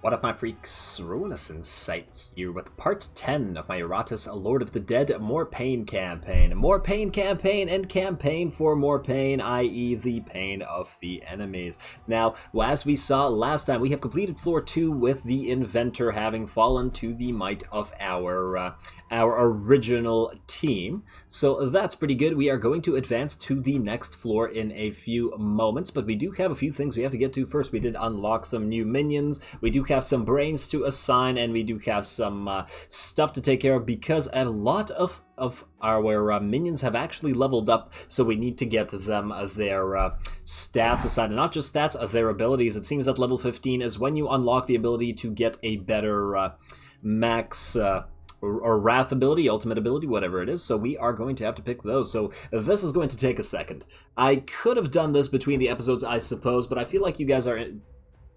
What up, my freaks? Ruinous Insight here with part 10 of my Iratus, Lord of the Dead More Pain campaign. More Pain campaign and campaign for more pain, i.e. the pain of the enemies. Now, as we saw last time, we have completed floor 2 with the Inventor having fallen to the might of our original team. So that's pretty good. We are going to advance to the next floor in a few moments, but we do have a few things we have to get to first. We did unlock some new minions. We do have some brains to assign, and we do have some stuff to take care of because a lot of our minions have actually leveled up, so we need to get them their stats assigned, and not just stats, their abilities. It seems that level 15 is when you unlock the ability to get a better max or Wrath ability, Ultimate ability, whatever it is, so we are going to have to pick those. So this is going to take a second. I could have done this between the episodes, I suppose, but I feel like you guys are...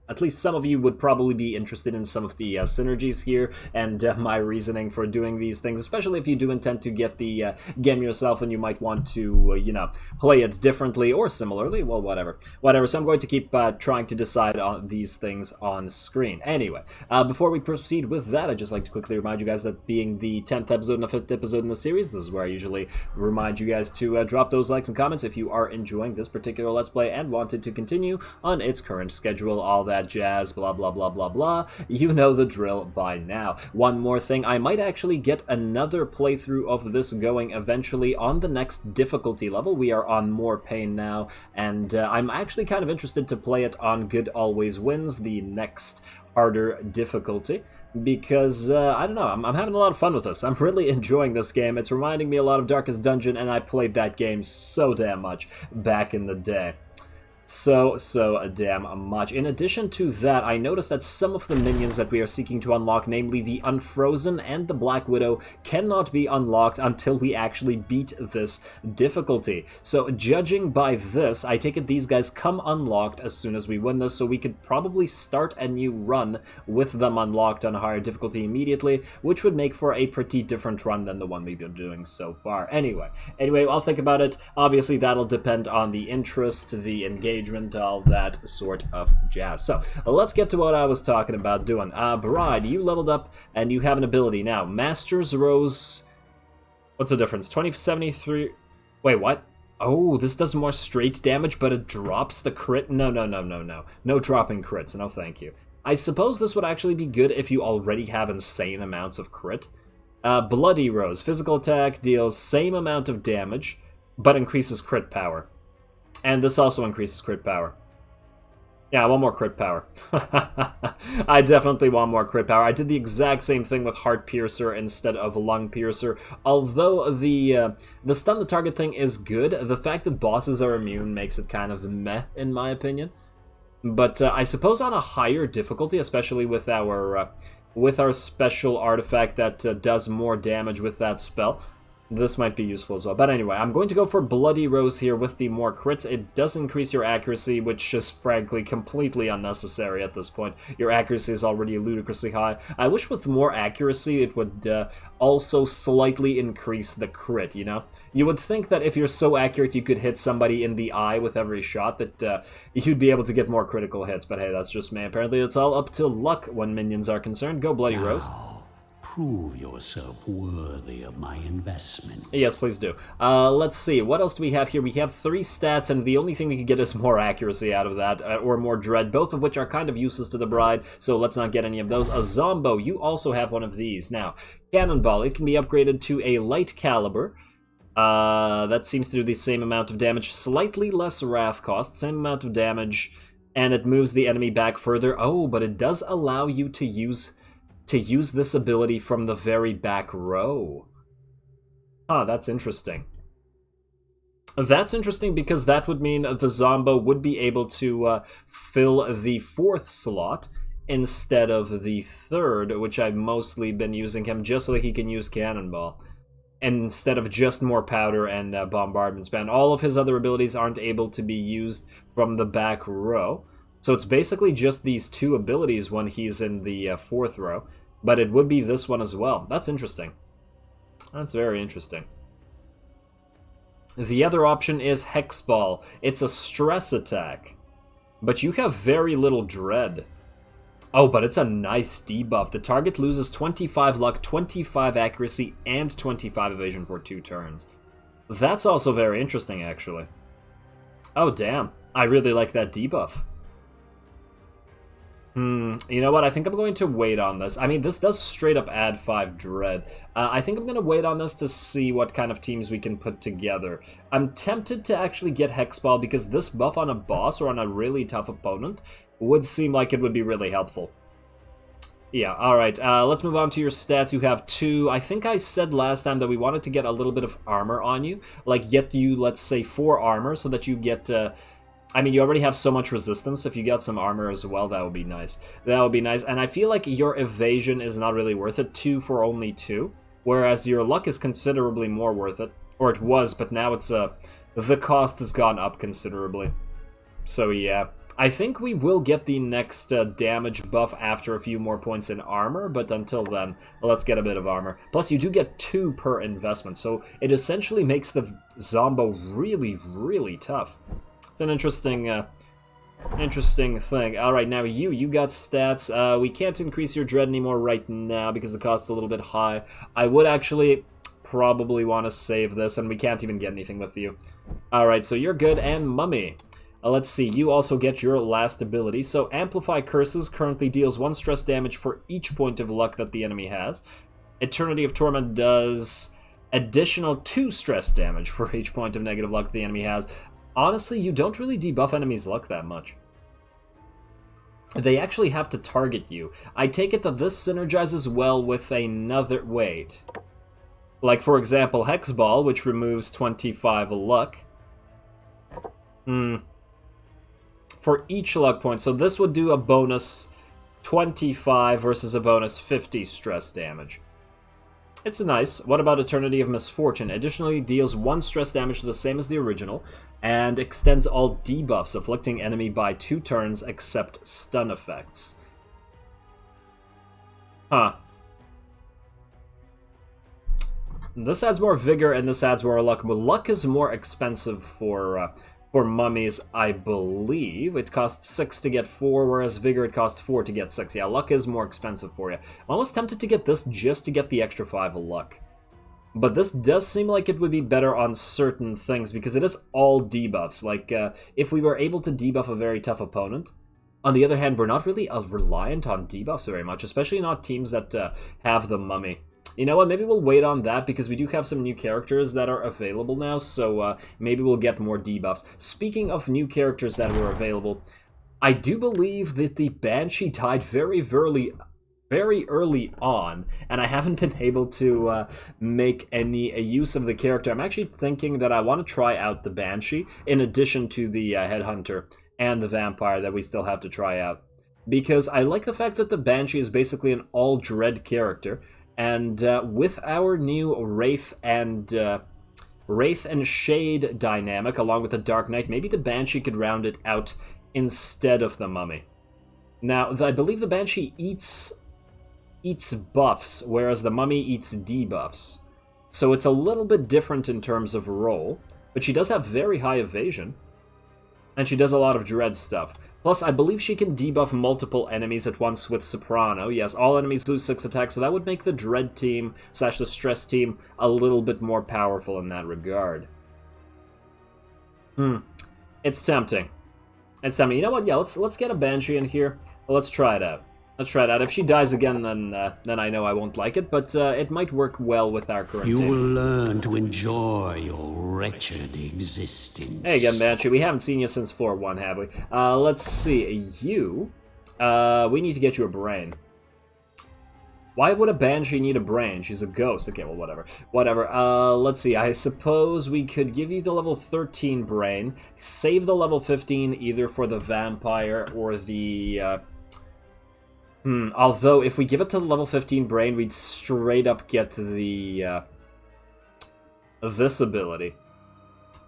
At least some of you would probably be interested in some of the synergies here and my reasoning for doing these things, especially if you do intend to get the game yourself and you might want to, you know, play it differently or similarly. Well, whatever. So I'm going to keep trying to decide on these things on screen. Anyway, before we proceed with that, I'd just like to quickly remind you guys that being the 10th episode and the 5th episode in the series, this is where I usually remind you guys to drop those likes and comments if you are enjoying this particular Let's Play and wanted to continue on its current schedule, all that jazz, blah blah blah blah blah. You know the drill by now. One more thing, I might actually get another playthrough of this going eventually on the next difficulty level. We are on More Pain now, and I'm actually kind of interested to play it on Good Always Wins, the next harder difficulty, because, I don't know, I'm having a lot of fun with this. I'm really enjoying this game. It's reminding me a lot of Darkest Dungeon, and I played that game so damn much back in the day. So damn much. In addition to that, I noticed that some of the minions that we are seeking to unlock, namely the Unfrozen and the Black Widow, cannot be unlocked until we actually beat this difficulty. So judging by this, I take it these guys come unlocked as soon as we win this, so we could probably start a new run with them unlocked on a higher difficulty immediately, which would make for a pretty different run than the one we've been doing so far. Anyway, I'll think about it. Obviously, that'll depend on the interest, the engagement, all that sort of jazz. So let's get to what I was talking about doing. Bride, you leveled up and you have an ability now. Master's Rose. What's the difference? 2073. Wait, what? Oh, this does more straight damage, but it drops the crit. No. No dropping crits. No, thank you. I suppose this would actually be good if you already have insane amounts of crit. Bloody Rose. Physical attack deals same amount of damage, but increases crit power. And this also increases crit power. Yeah, I want more crit power. I definitely want more crit power. I did the exact same thing with Heart Piercer instead of Lung Piercer. Although the stun the target thing is good, the fact that bosses are immune makes it kind of meh, in my opinion. But I suppose on a higher difficulty, especially with our special artifact that does more damage with that spell, this might be useful as well. But anyway, I'm going to go for Bloody Rose here with the more crits. It does increase your accuracy, which is frankly completely unnecessary at this point. Your accuracy is already ludicrously high. I wish with more accuracy it would also slightly increase the crit, you know? You would think that if you're so accurate you could hit somebody in the eye with every shot that you'd be able to get more critical hits. But hey, that's just me. Apparently it's all up to luck when minions are concerned. Go Bloody Rose. Prove yourself worthy of my investment. Yes, please do. Let's see. What else do we have here? We have 3 stats, and the only thing we can get is more accuracy out of that, or more dread, both of which are kind of useless to the Bride, so let's not get any of those. A Zombo, you also have one of these. Now, Cannonball, it can be upgraded to a light caliber. That seems to do the same amount of damage, slightly less wrath cost, same amount of damage, and it moves the enemy back further. Oh, but it does allow you to use this ability from the very back row. Huh, that's interesting. That's interesting because that would mean the Zombo would be able to fill the 4th slot instead of the 3rd, which I've mostly been using him just so that he can use Cannonball, instead of just more powder and bombardment span. All of his other abilities aren't able to be used from the back row. So it's basically just these 2 abilities when he's in the 4th row. But it would be this one as well. That's interesting. That's very interesting. The other option is Hexball. It's a stress attack. But you have very little dread. Oh, but it's a nice debuff. The target loses 25 luck, 25 accuracy, and 25 evasion for 2 turns. That's also very interesting, actually. Oh, damn. I really like that debuff. You know what? I think I'm going to wait on this. I mean, this does straight up add 5 dread. I think I'm going to wait on this to see what kind of teams we can put together. I'm tempted to actually get Hexball because this buff on a boss or on a really tough opponent would seem like it would be really helpful. Yeah, alright, let's move on to your stats. You have 2. I think I said last time that we wanted to get a little bit of armor on you. Like, get you, let's say, 4 armor so that you get... I mean, you already have so much resistance. If you got some armor as well, that would be nice. That would be nice. And I feel like your evasion is not really worth it. 2 for only 2. Whereas your luck is considerably more worth it. Or it was, but now it's... the cost has gone up considerably. So, yeah. I think we will get the next damage buff after a few more points in armor. But until then, let's get a bit of armor. Plus, you do get 2 per investment. So, it essentially makes the Zombo really, really tough. It's an interesting thing. Alright, now you got stats. We can't increase your dread anymore right now because the cost's a little bit high. I would actually probably want to save this, and we can't even get anything with you. Alright, so you're good, and Mummy. Let's see, you also get your last ability. So Amplify Curses currently deals 1 stress damage for each point of luck that the enemy has. Eternity of Torment does additional 2 stress damage for each point of negative luck the enemy has. Honestly, you don't really debuff enemies' luck that much. They actually have to target you. I take it that this synergizes well with another... Wait. Like, for example, Hexball, which removes 25 luck. For each luck point. So this would do a bonus 25 versus a bonus 50 stress damage. It's nice. What about Eternity of Misfortune? Additionally, deals 1 stress damage the same as the original, and extends all debuffs, afflicting enemy by 2 turns except stun effects. Huh. This adds more vigor, and this adds more luck. But luck is more expensive for mummies, I believe. It costs 6 to get 4, whereas vigor it costs 4 to get 6. Yeah, luck is more expensive for you. I'm almost tempted to get this just to get the extra 5 of luck. But this does seem like it would be better on certain things, because it is all debuffs. Like, if we were able to debuff a very tough opponent. On the other hand, we're not really reliant on debuffs very much, especially not teams that have the mummy. You know what, maybe we'll wait on that, because we do have some new characters that are available now, so maybe we'll get more debuffs. Speaking of new characters that were available, I do believe that the Banshee died very early on, and I haven't been able to make any use of the character. I'm actually thinking that I want to try out the Banshee, in addition to the Headhunter and the Vampire that we still have to try out. Because I like the fact that the Banshee is basically an all-dread character, and with our new Wraith and Shade dynamic, along with the Dark Knight, maybe the Banshee could round it out instead of the Mummy. Now, I believe the Banshee eats buffs, whereas the Mummy eats debuffs. So it's a little bit different in terms of role, but she does have very high evasion, and she does a lot of dread stuff. Plus, I believe she can debuff multiple enemies at once with Soprano. Yes, all enemies lose 6 attacks, so that would make the Dread team / the Stress team a little bit more powerful in that regard. It's tempting. It's tempting. You know what? Yeah, let's get a Banshee in here. Let's try it out. Let's try it out. If she dies again, then I know I won't like it, but it might work well with our current team. You will learn to enjoy your wretched existence. Hey again, Banshee. We haven't seen you since floor 1, have we? Let's see. You... we need to get you a brain. Why would a Banshee need a brain? She's a ghost. Okay, well, whatever. Whatever. Let's see. I suppose we could give you the level 13 brain, save the level 15 either for the Vampire or the... although, if we give it to the level 15 brain, we'd straight up get the, this ability.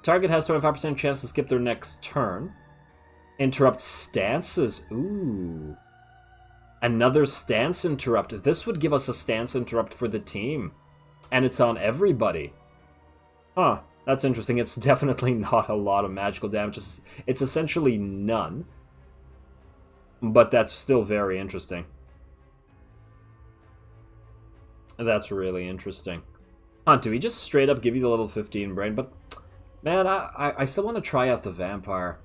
Target has 25% chance to skip their next turn. Interrupt stances. Ooh. Another stance interrupt. This would give us a stance interrupt for the team. And it's on everybody. Huh. That's interesting. It's definitely not a lot of magical damage. It's essentially none. But that's still very interesting. That's really interesting. Huh, do we just straight up give you the level 15 brain? But, man, I still want to try out the vampire.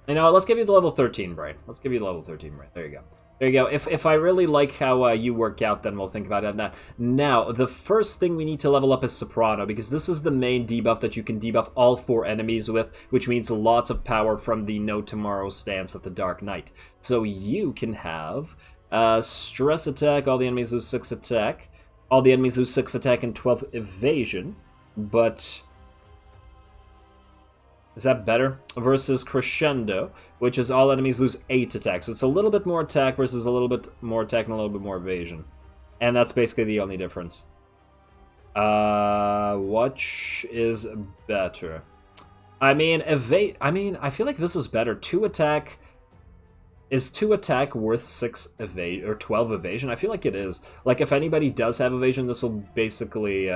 You know, let's give you the level 13 brain. Let's give you the level 13 brain. There you go. There you go. If I really like how you work out, then we'll think about it. Now, the first thing we need to level up is Soprano, because this is the main debuff that you can debuff all 4 enemies with, which means lots of power from the No Tomorrow stance of the Dark Knight. So you can have stress attack, all the enemies lose 6 attack, all the enemies lose 6 attack and 12 evasion, but... Is that better? Versus Crescendo, which is all enemies lose 8 attack. So it's a little bit more attack versus a little bit more attack and a little bit more evasion. And that's basically the only difference. Which is better? I mean, I feel like this is better. 2 attack... Is 2 attack worth 6 evasion or 12 evasion? I feel like it is. Like, if anybody does have evasion, this will basically...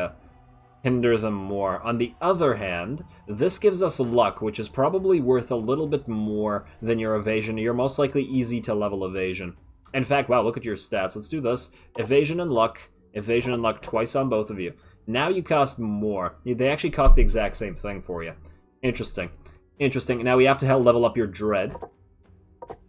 hinder them more. On the other hand, this gives us luck, which is probably worth a little bit more than your evasion. You're most likely easy to level evasion. In fact, wow, look at your stats. Let's do this. Evasion and luck twice on both of you. Now you cost more. They actually cost the exact same thing for you. Interesting. Interesting. Now we have to level up your dread.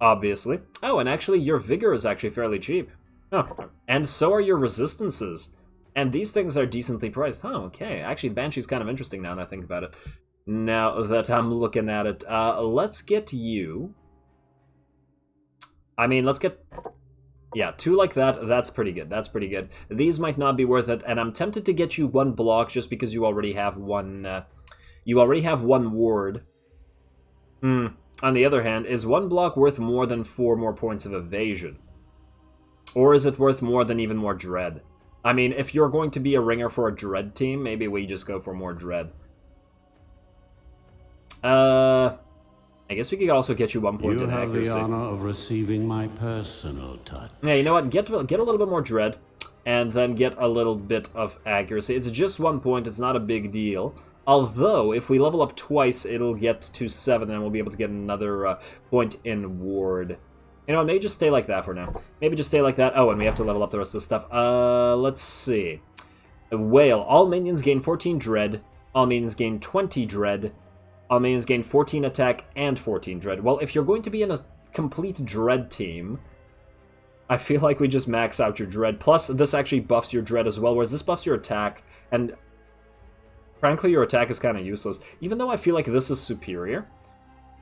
Obviously. Oh, and actually your vigor is actually fairly cheap. Oh, and so are your resistances. And these things are decently priced. Oh, okay. Actually, Banshee's kind of interesting now that I think about it. Now that I'm looking at it. Let's get you... I mean, let's get... Yeah, 2 like that. That's pretty good. That's pretty good. These might not be worth it. And I'm tempted to get you 1 block just because you already have 1... you already have 1 ward. On the other hand, is 1 block worth more than 4 more points of evasion? Or is it worth more than even more dread? I mean, if you're going to be a ringer for a dread team, maybe we just go for more dread. I guess we could also get you 1 point in accuracy. You have the honor of receiving my personal touch. Yeah, you know what? Get a little bit more dread, and then get a little bit of accuracy. It's just 1 point. It's not a big deal. Although, if we level up twice, it'll get to 7, and we'll be able to get another point in ward. You know what, maybe just stay like that for now. Maybe just stay like that. Oh, and we have to level up the rest of the stuff. Let's see. Whale. All minions gain 14 dread. All minions gain 20 dread. All minions gain 14 attack and 14 dread. Well, if you're going to be in a complete dread team, I feel like we just max out your dread. Plus, this actually buffs your dread as well, whereas this buffs your attack. And frankly, your attack is kind of useless. Even though I feel like this is superior.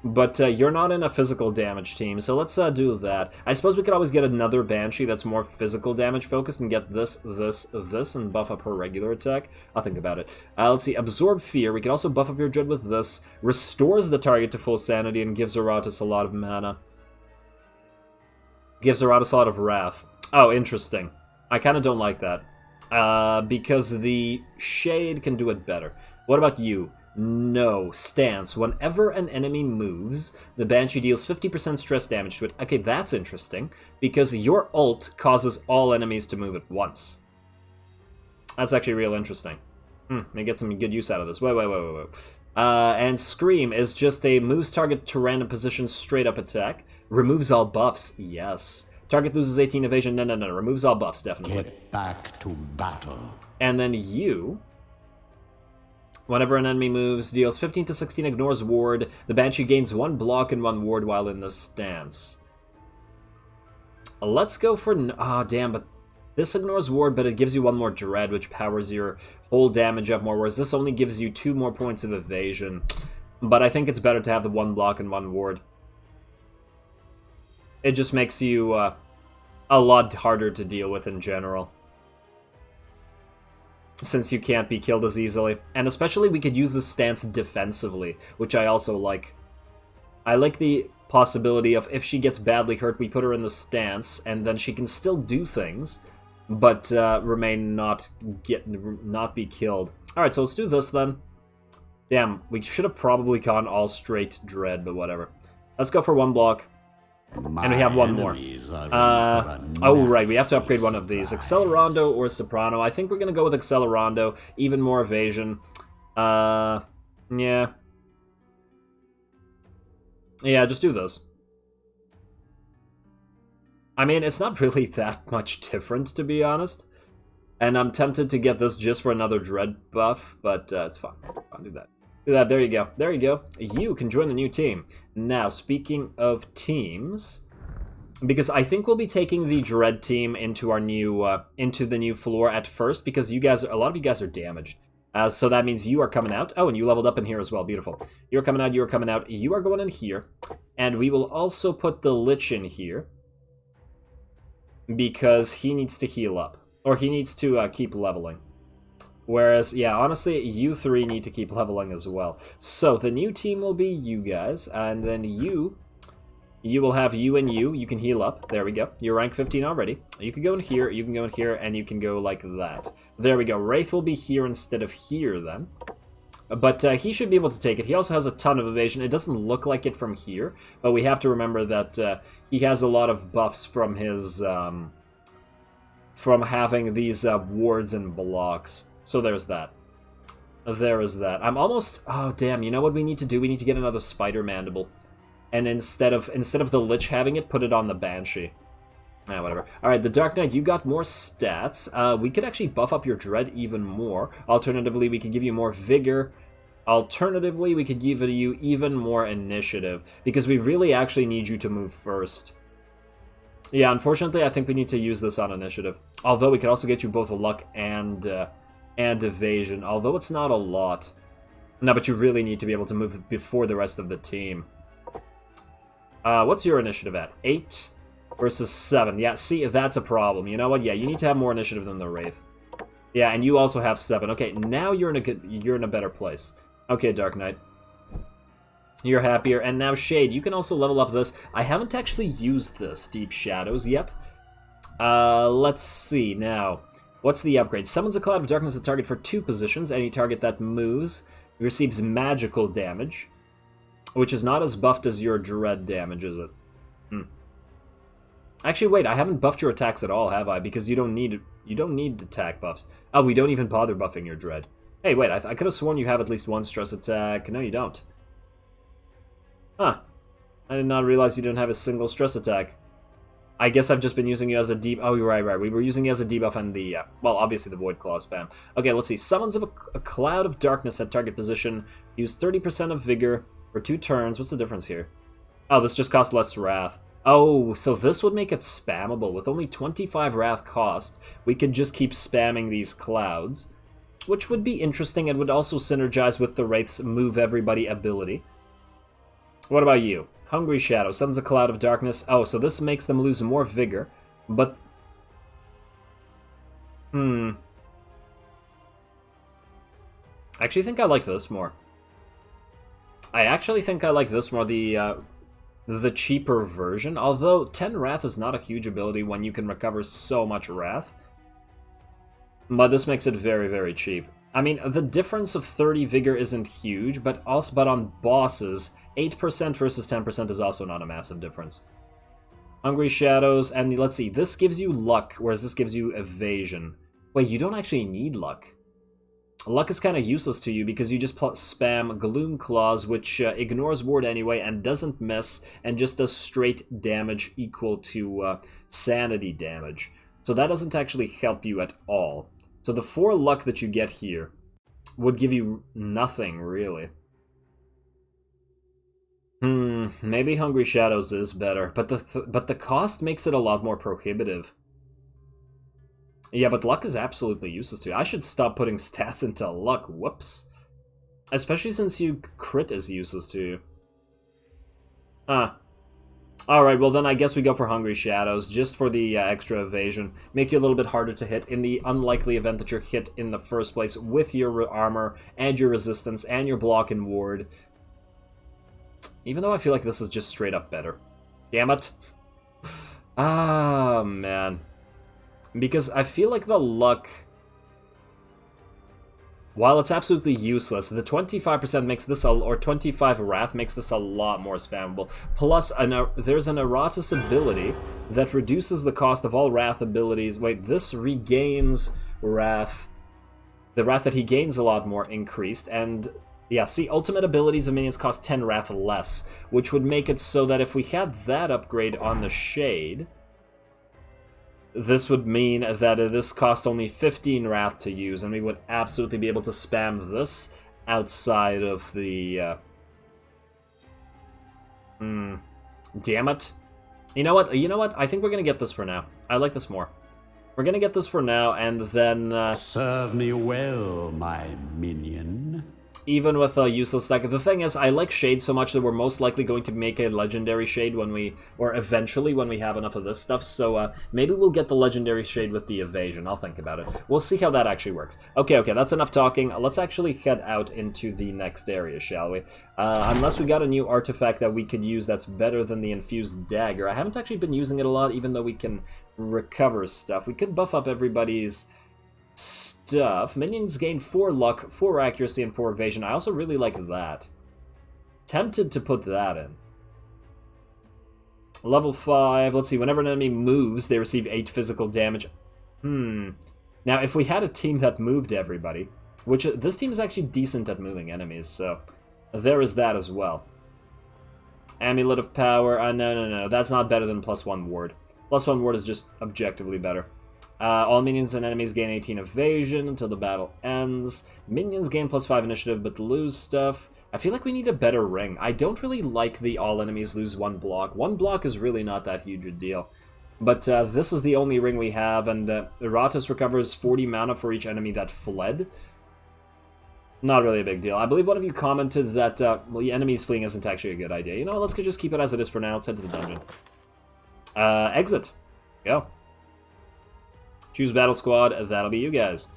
But you're not in a physical damage team, so let's do that. I suppose we could always get another Banshee that's more physical damage focused and get this, and buff up her regular attack. I'll think about it. Let's see, Absorb Fear. We could also buff up your dread with this. Restores the target to full sanity and gives Iratus a lot of mana. Gives Iratus a lot of wrath. Oh, interesting. I kind of don't like that. Because the Shade can do it better. What about you? No. Stance. Whenever an enemy moves, the Banshee deals 50% stress damage to it. Okay, that's interesting, because your ult causes all enemies to move at once. That's actually real interesting. May get some good use out of this. Wait. And Scream is just a moves target to random position straight up attack. Removes all buffs. Yes. Target loses 18 evasion. No. Removes all buffs, definitely. Get back to battle. And then you... Whenever an enemy moves, deals 15 to 16, ignores ward. The Banshee gains 1 block and 1 ward while in this stance. Let's go for... damn, but this ignores ward, but it gives you 1 more dread, which powers your whole damage up more, whereas this only gives you 2 more points of evasion. But I think it's better to have the 1 block and 1 ward. It just makes you a lot harder to deal with in general, since you can't be killed as easily. And especially we could use this stance defensively, which I also like. I like the possibility of if she gets badly hurt, we put her in the stance, and then she can still do things, but remain not be killed. Alright, so let's do this then. Damn, we should have probably gone all straight dread, but whatever. Let's go for 1 block. And we have 1 more. Oh, right, we have to upgrade one of these. Accelerando or Soprano. I think we're going to go with Accelerando. Even more evasion. Yeah. Yeah, just do this. I mean, it's not really that much different, to be honest. And I'm tempted to get this just for another Dread buff, but it's fine. I'll do that. Do that. There you go. There you go. You can join the new team. Now, speaking of teams, because I think we'll be taking the Dread team into our new, into the new floor at first, because you guys, a lot of you guys are damaged. So that means you are coming out. Oh, and you leveled up in here as well. Beautiful. You're coming out. You're coming out. You are going in here. And we will also put the Lich in here, because he needs to heal up. Or he needs to keep leveling. Whereas, yeah, honestly, you three need to keep leveling as well. So, the new team will be you guys, and then you will have you and you. You can heal up. There we go. You're rank 15 already. You can go in here, you can go in here, and you can go like that. There we go. Wraith will be here instead of here, then. But he should be able to take it. He also has a ton of evasion. It doesn't look like it from here, but we have to remember that he has a lot of buffs from his... from having these wards and blocks. So there's that. There is that. I'm almost... Oh, damn. You know what we need to do? We need to get another Spider Mandible. And instead of the Lich having it, put it on the Banshee. Ah, whatever. Alright, the Dark Knight, you got more stats. We could actually buff up your Dread even more. Alternatively, we could give you more Vigor. Alternatively, we could give you even more Initiative. Because we really actually need you to move first. Yeah, unfortunately, I think we need to use this on Initiative. Although we could also get you both Luck and Evasion. Although it's not a lot. No, but you really need to be able to move before the rest of the team. What's your Initiative at? 8 versus 7. Yeah, see, that's a problem. You know what? Yeah, you need to have more Initiative than the Wraith. Yeah, and you also have 7. Okay, now you're in a better place. Okay, Dark Knight. You're happier. And now, Shade, you can also level up this. I haven't actually used this, Deep Shadows, yet. Let's see, now. What's the upgrade? Summons a cloud of darkness at target for 2 positions. Any target that moves receives magical damage, which is not as buffed as your Dread damage, is it? Actually, wait, I haven't buffed your attacks at all, have I? Because you don't need attack buffs. Oh, we don't even bother buffing your Dread. Hey, wait, I could have sworn you have at least 1 stress attack. No, you don't. Huh. I did not realize you didn't have a single stress attack. I guess I've just been using you as a debuff. Oh, you're right. We were using you as a debuff and the, well, obviously the Void Claw spam. Okay, let's see. Summons of a cloud of darkness at target position. Use 30% of Vigor for 2 turns. What's the difference here? Oh, this just costs less Wrath. Oh, so this would make it spammable. With only 25 Wrath cost, we could just keep spamming these clouds, which would be interesting and would also synergize with the Wraith's Move Everybody ability. What about you? Hungry Shadow summons a cloud of darkness. Oh, so this makes them lose more vigor, but... I actually think I like this more. The cheaper version, although 10 Wrath is not a huge ability when you can recover so much Wrath. But this makes it very, very cheap. I mean, the difference of 30 Vigor isn't huge, but on bosses, 8% versus 10% is also not a massive difference. Hungry Shadows, and let's see, this gives you Luck, whereas this gives you Evasion. Wait, you don't actually need Luck. Luck is kind of useless to you because you just spam Gloom Claws, which ignores ward anyway and doesn't miss, and just does straight damage equal to sanity damage. So that doesn't actually help you at all. So the 4 luck that you get here would give you nothing, really. Maybe Hungry Shadows is better, but the cost makes it a lot more prohibitive. Yeah, but luck is absolutely useless to you. I should stop putting stats into luck. Whoops. Especially since you crit is useless to you. Alright, well then I guess we go for Hungry Shadows, just for the extra evasion. Make you a little bit harder to hit in the unlikely event that you're hit in the first place with your armor, and your resistance, and your block and ward. Even though I feel like this is just straight up better. Damn it. Ah, man. Because I feel like the luck, while it's absolutely useless, the 25% makes this, or 25 Wrath makes this a lot more spammable. Plus, there's an Iratus ability that reduces the cost of all Wrath abilities. Wait, this regains Wrath. The Wrath that he gains a lot more increased, and yeah, see, ultimate abilities of minions cost 10 Wrath less, which would make it so that if we had that upgrade on the Shade, this would mean that this costs only 15 wrath to use, and we would absolutely be able to spam this outside of the... Damn it. You know what? You know what? I think we're gonna get this for now. I like this more. We're gonna get this for now, and then... Serve me well, my minion. Even with a useless stack. The thing is, I like Shade so much that we're most likely going to make a Legendary Shade when we... Or eventually when we have enough of this stuff, so maybe we'll get the Legendary Shade with the Evasion. I'll think about it. We'll see how that actually works. Okay, that's enough talking. Let's actually head out into the next area, shall we? Unless we got a new artifact that we could use that's better than the Infused Dagger. I haven't actually been using it a lot, even though we can recover stuff. We could buff up everybody's... stuff. Minions gain 4 luck, 4 accuracy, and 4 evasion. I also really like that. Tempted to put that in. Level 5, let's see, whenever an enemy moves, they receive 8 physical damage. Now, if we had a team that moved everybody, which this team is actually decent at moving enemies, so there is that as well. Amulet of Power, no, that's not better than +1 ward. +1 ward is just objectively better. All minions and enemies gain 18 evasion until the battle ends. Minions gain +5 initiative but lose stuff. I feel like we need a better ring. I don't really like the all enemies lose 1 block. 1 block is really not that huge a deal. But this is the only ring we have, and Iratus recovers 40 mana for each enemy that fled. Not really a big deal. I believe one of you commented that well, the enemies fleeing isn't actually a good idea. You know, let's just keep it as it is for now. Let's head to the dungeon. Exit. Go. Choose battle squad, that'll be you guys.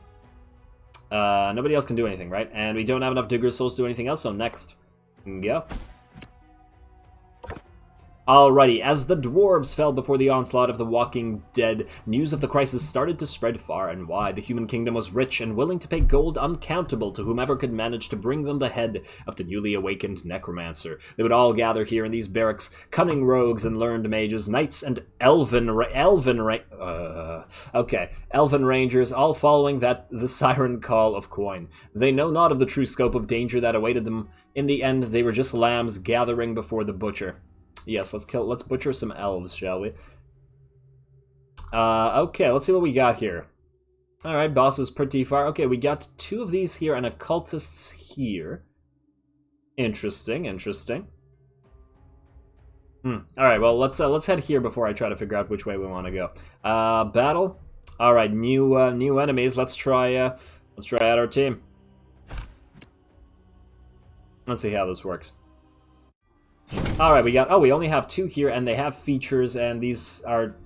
Nobody else can do anything, right? And we don't have enough Digger Souls to do anything else, so next. Go. Alrighty, as the dwarves fell before the onslaught of the walking dead, news of the crisis started to spread far and wide. The human kingdom was rich and willing to pay gold uncountable to whomever could manage to bring them the head of the newly awakened necromancer. They would all gather here in these barracks, cunning rogues and learned mages, knights and elven rangers, all following the siren call of coin. They know not of the true scope of danger that awaited them. In the end, they were just lambs gathering before the butcher. Yes, let's butcher some elves, shall we? Okay, let's see what we got here. Alright, boss is pretty far. Okay, we got 2 of these here and occultists here. Interesting. Alright, well, let's head here before I try to figure out which way we want to go. Battle? Alright, new enemies. Let's try out our team. Let's see how this works. Alright, we only have 2 here, and they have features, and these are...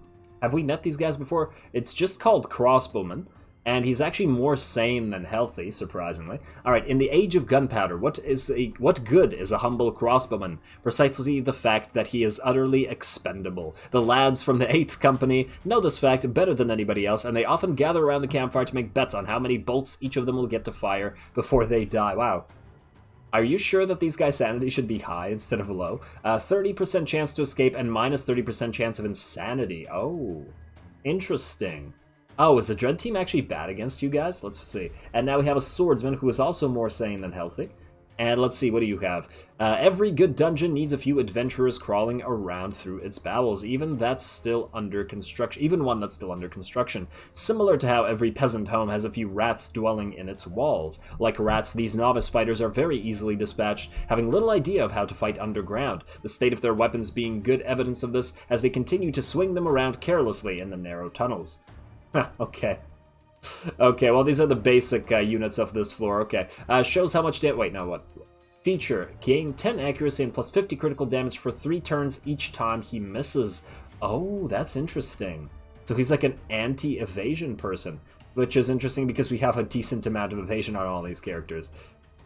Have we met these guys before? It's just called Crossbowmen, and he's actually more sane than healthy, surprisingly. Alright, in the age of gunpowder, what good is a humble crossbowman? Precisely the fact that he is utterly expendable. The lads from the 8th Company know this fact better than anybody else, and they often gather around the campfire to make bets on how many bolts each of them will get to fire before they die. Wow. Are you sure that these guys' sanity should be high instead of low? 30% chance to escape and minus 30% chance of insanity. Oh, interesting. Oh, is the Dread Team actually bad against you guys? Let's see. And now we have a Swordsman who is also more sane than healthy. And let's see, what do you have? Every good dungeon needs a few adventurers crawling around through its bowels, even one that's still under construction. Similar to how every peasant home has a few rats dwelling in its walls. Like rats, these novice fighters are very easily dispatched, having little idea of how to fight underground, the state of their weapons being good evidence of this as they continue to swing them around carelessly in the narrow tunnels. Okay. Okay, well, these are the basic units of this floor. Okay, shows how much damage... Wait, no, what? Feature, gain 10 accuracy and plus 50 critical damage for 3 turns each time he misses. Oh, that's interesting. So he's like an anti-evasion person, which is interesting because we have a decent amount of evasion on all these characters.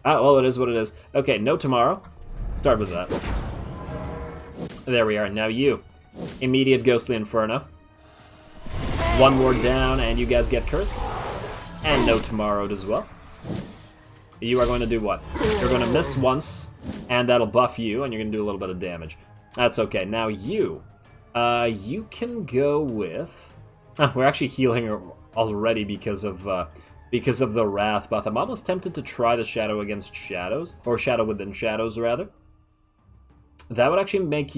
Well, it is what it is. Okay, no tomorrow. Start with that. There we are. Now you. Immediate Ghostly Inferno. 1 more down, and you guys get cursed. And no tomorrowed as well. You are going to do what? You're going to miss once, and that'll buff you, and you're going to do a little bit of damage. That's okay. Now you. You can go with... we're actually healing already because of the Wrath buff. I'm almost tempted to try the Shadow against Shadows, or Shadow within Shadows, rather. That would actually make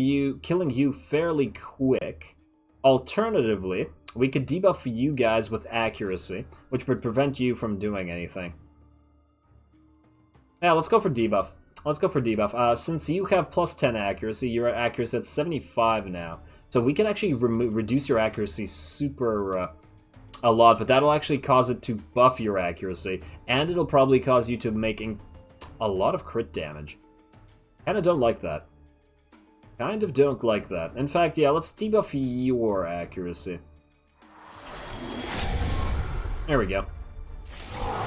killing you fairly quick. Alternatively, we could debuff you guys with accuracy, which would prevent you from doing anything. Yeah, let's go for debuff. Let's go for debuff. Since you have plus 10 accuracy, your accuracy at 75 now. So we can actually reduce your accuracy super a lot, but that'll actually cause it to buff your accuracy, and it'll probably cause you to making a lot of crit damage. Kinda don't like that. Kind of don't like that. In fact, yeah, let's debuff your accuracy. There we go.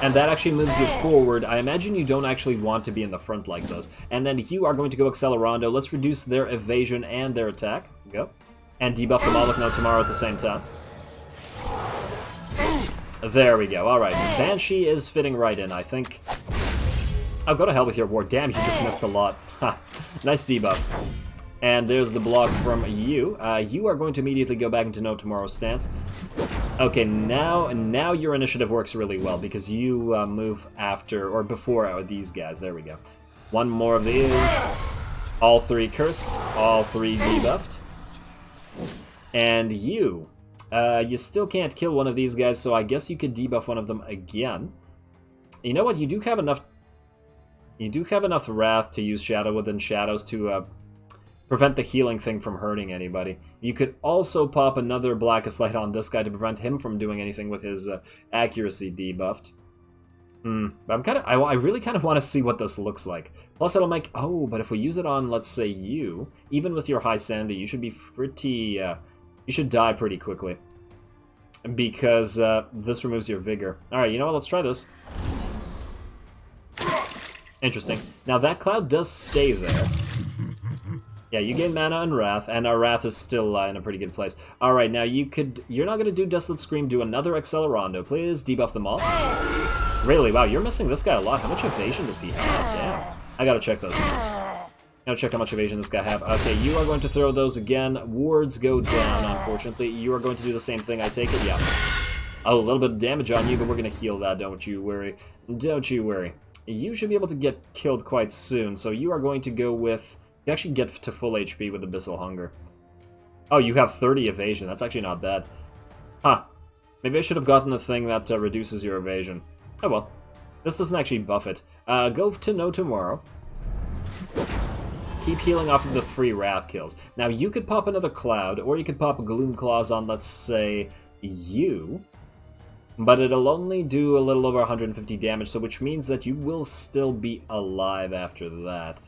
And that actually moves you forward. I imagine you don't actually want to be in the front like this. And then you are going to go Accelerando. Let's reduce their evasion and their attack. Go. And debuff them all with No Tomorrow at the same time. There we go. Alright, Banshee is fitting right in, I think. Oh, go to hell with your ward. Damn, you just missed a lot. Ha. Nice debuff. And there's the block from you. You are going to immediately go back into No Tomorrow stance. Okay, now your initiative works really well, because you move after, or before these guys. There we go. One more of these. All 3 cursed, all 3 debuffed. And you still can't kill one of these guys, so I guess you could debuff one of them again. You know what, you do have enough wrath to use Shadow Within Shadows to prevent the healing thing from hurting anybody. You could also pop another Blackest Light on this guy to prevent him from doing anything with his accuracy debuffed. But I really kind of want to see what this looks like. Plus it'll make... Oh, but if we use it on, let's say, you, even with your high sanity, you should be pretty... you should die pretty quickly. Because this removes your vigor. Alright, you know what? Let's try this. Interesting. Now that cloud does stay there. Yeah, you gain mana and Wrath, and our Wrath is still in a pretty good place. Alright, now you're not gonna do Desolate Scream, do another Accelerando, please. Debuff them all. Really? Wow, you're missing this guy a lot. How much evasion does he have? Damn. I gotta check those. Gotta check how much evasion this guy have. Okay, you are going to throw those again. Wards go down, unfortunately. You are going to do the same thing, I take it? Yeah. Oh, a little bit of damage on you, but we're gonna heal that, don't you worry. Don't you worry. You should be able to get killed quite soon, so you are going to go with... You actually get to full HP with Abyssal Hunger. Oh, you have 30 evasion. That's actually not bad. Huh. Maybe I should have gotten the thing that reduces your evasion. Oh well. This doesn't actually buff it. Go to No Tomorrow. Keep healing off of the free Wrath kills. Now, you could pop another Cloud, or you could pop a Gloom Claws on, let's say, you. But it'll only do a little over 150 damage, so which means that you will still be alive after that.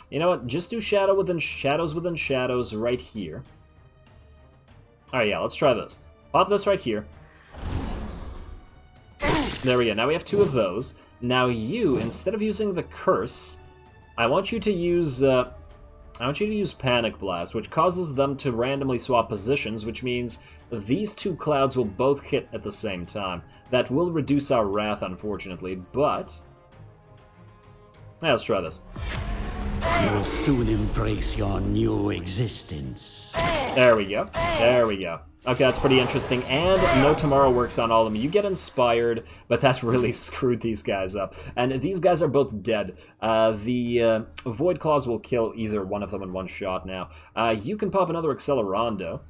You know what? Just do Shadows Within Shadows right here. Alright, yeah, let's try this. Pop this right here. There we go. Now we have 2 of those. Now you, instead of using the Curse, I want you to use Panic Blast, which causes them to randomly swap positions, which means these 2 clouds will both hit at the same time. That will reduce our Wrath, unfortunately, but... Yeah, let's try this. You'll soon embrace your new existence. There we go. There we go. Okay, that's pretty interesting. And No Tomorrow works on all of them. You get inspired, but that really screwed these guys up. And these guys are both dead. The Void Claws will kill either one of them in one shot now. You can pop another Accelerando,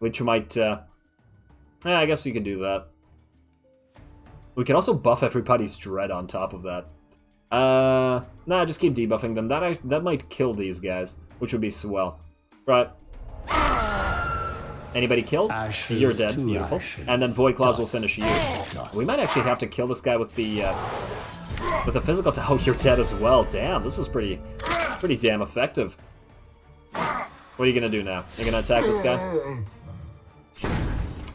which might... I guess you could do that. We can also buff everybody's Dread on top of that. Nah, just keep debuffing them. That might kill these guys, which would be swell. Right. Anybody killed? Ashes. You're dead. Beautiful. Ashes. And then Void Claws will finish you. We might actually have to kill this guy with the physical. Oh, you're dead as well. Damn, this is pretty damn effective. What are you gonna do now? You're gonna attack this guy?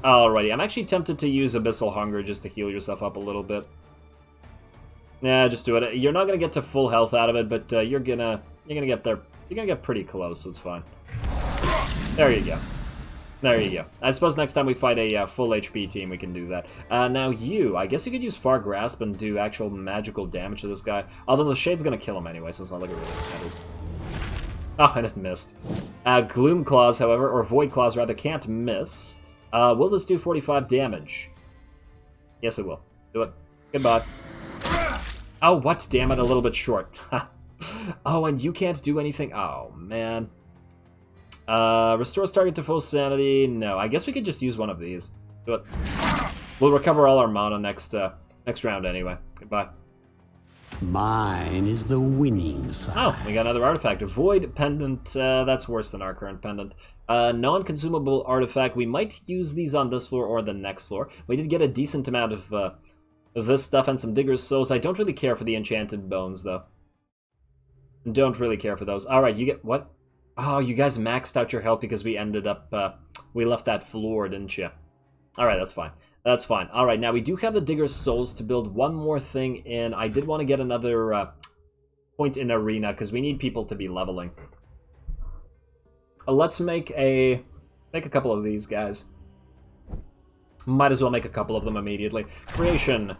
Alrighty, I'm actually tempted to use Abyssal Hunger just to heal yourself up a little bit. Nah, just do it. You're not gonna get to full health out of it, but you're gonna get there. You're gonna get pretty close, so it's fine. There you go. There you go. I suppose next time we fight a full HP team, we can do that. Now you, I guess you could use Far Grasp and do actual magical damage to this guy. Although the Shade's gonna kill him anyway, so it's not like it really matters. Oh, and it missed. Gloom Claws, however, or Void Claws rather, can't miss. Will this do 45 damage? Yes, it will. Do it. Goodbye. Oh, what? Damn it, a little bit short. Oh, and you can't do anything? Oh, man. Restores target to full sanity. No, I guess we could just use one of these. But we'll recover all our mana next round anyway. Goodbye. Mine is the winning side. Oh, we got another artifact. A Void Pendant. That's worse than our current pendant. Non-consumable artifact. We might use these on this floor or the next floor. We did get a decent amount of this stuff and some Digger's Souls. I don't really care for the Enchanted Bones, though. Don't really care for those. Alright, you get... What? Oh, you guys maxed out your health because we ended up... we left that floor, didn't you? Alright, that's fine. That's fine. Alright, now we do have the Digger's Souls to build one more thing in. I did want to get another point in Arena, because we need people to be leveling. Let's make a couple of these guys. Might as well make a couple of them immediately. Creation.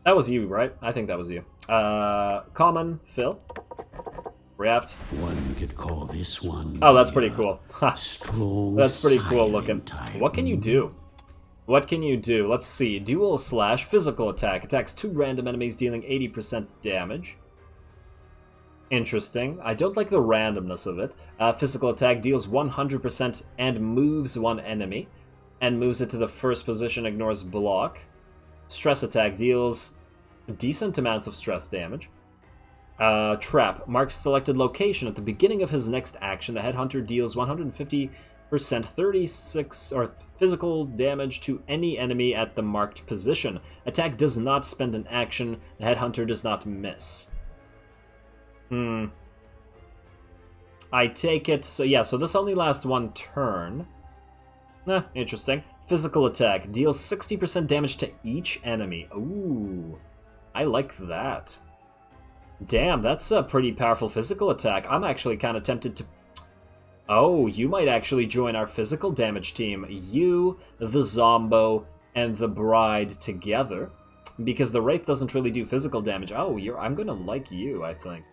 That was you, right? I think that was you. Common, Phil. Raft. One could call this one. Oh, that's pretty cool. Strong. That's pretty cool looking. type. What can you do? What can you do? Let's see. Dual slash physical attack. Attacks 2 random enemies dealing 80% damage. Interesting. I don't like the randomness of it. Physical attack deals 100% and moves one enemy. And moves it to the first position, ignores block. Stress attack deals decent amounts of stress damage. Trap. Marks selected location at the beginning of his next action. The headhunter deals 150% 36 or physical damage to any enemy at the marked position. Attack does not spend an action. The headhunter does not miss. I take it. So yeah, so this only lasts one turn. Interesting. Physical attack deals 60% damage to each enemy. Ooh, I like that. Damn, that's a pretty powerful physical attack. I'm actually kind of tempted to... Oh, you might actually join our physical damage team. You, the Zombo, and the Bride together. Because the Wraith doesn't really do physical damage. Oh, I'm gonna like you, I think.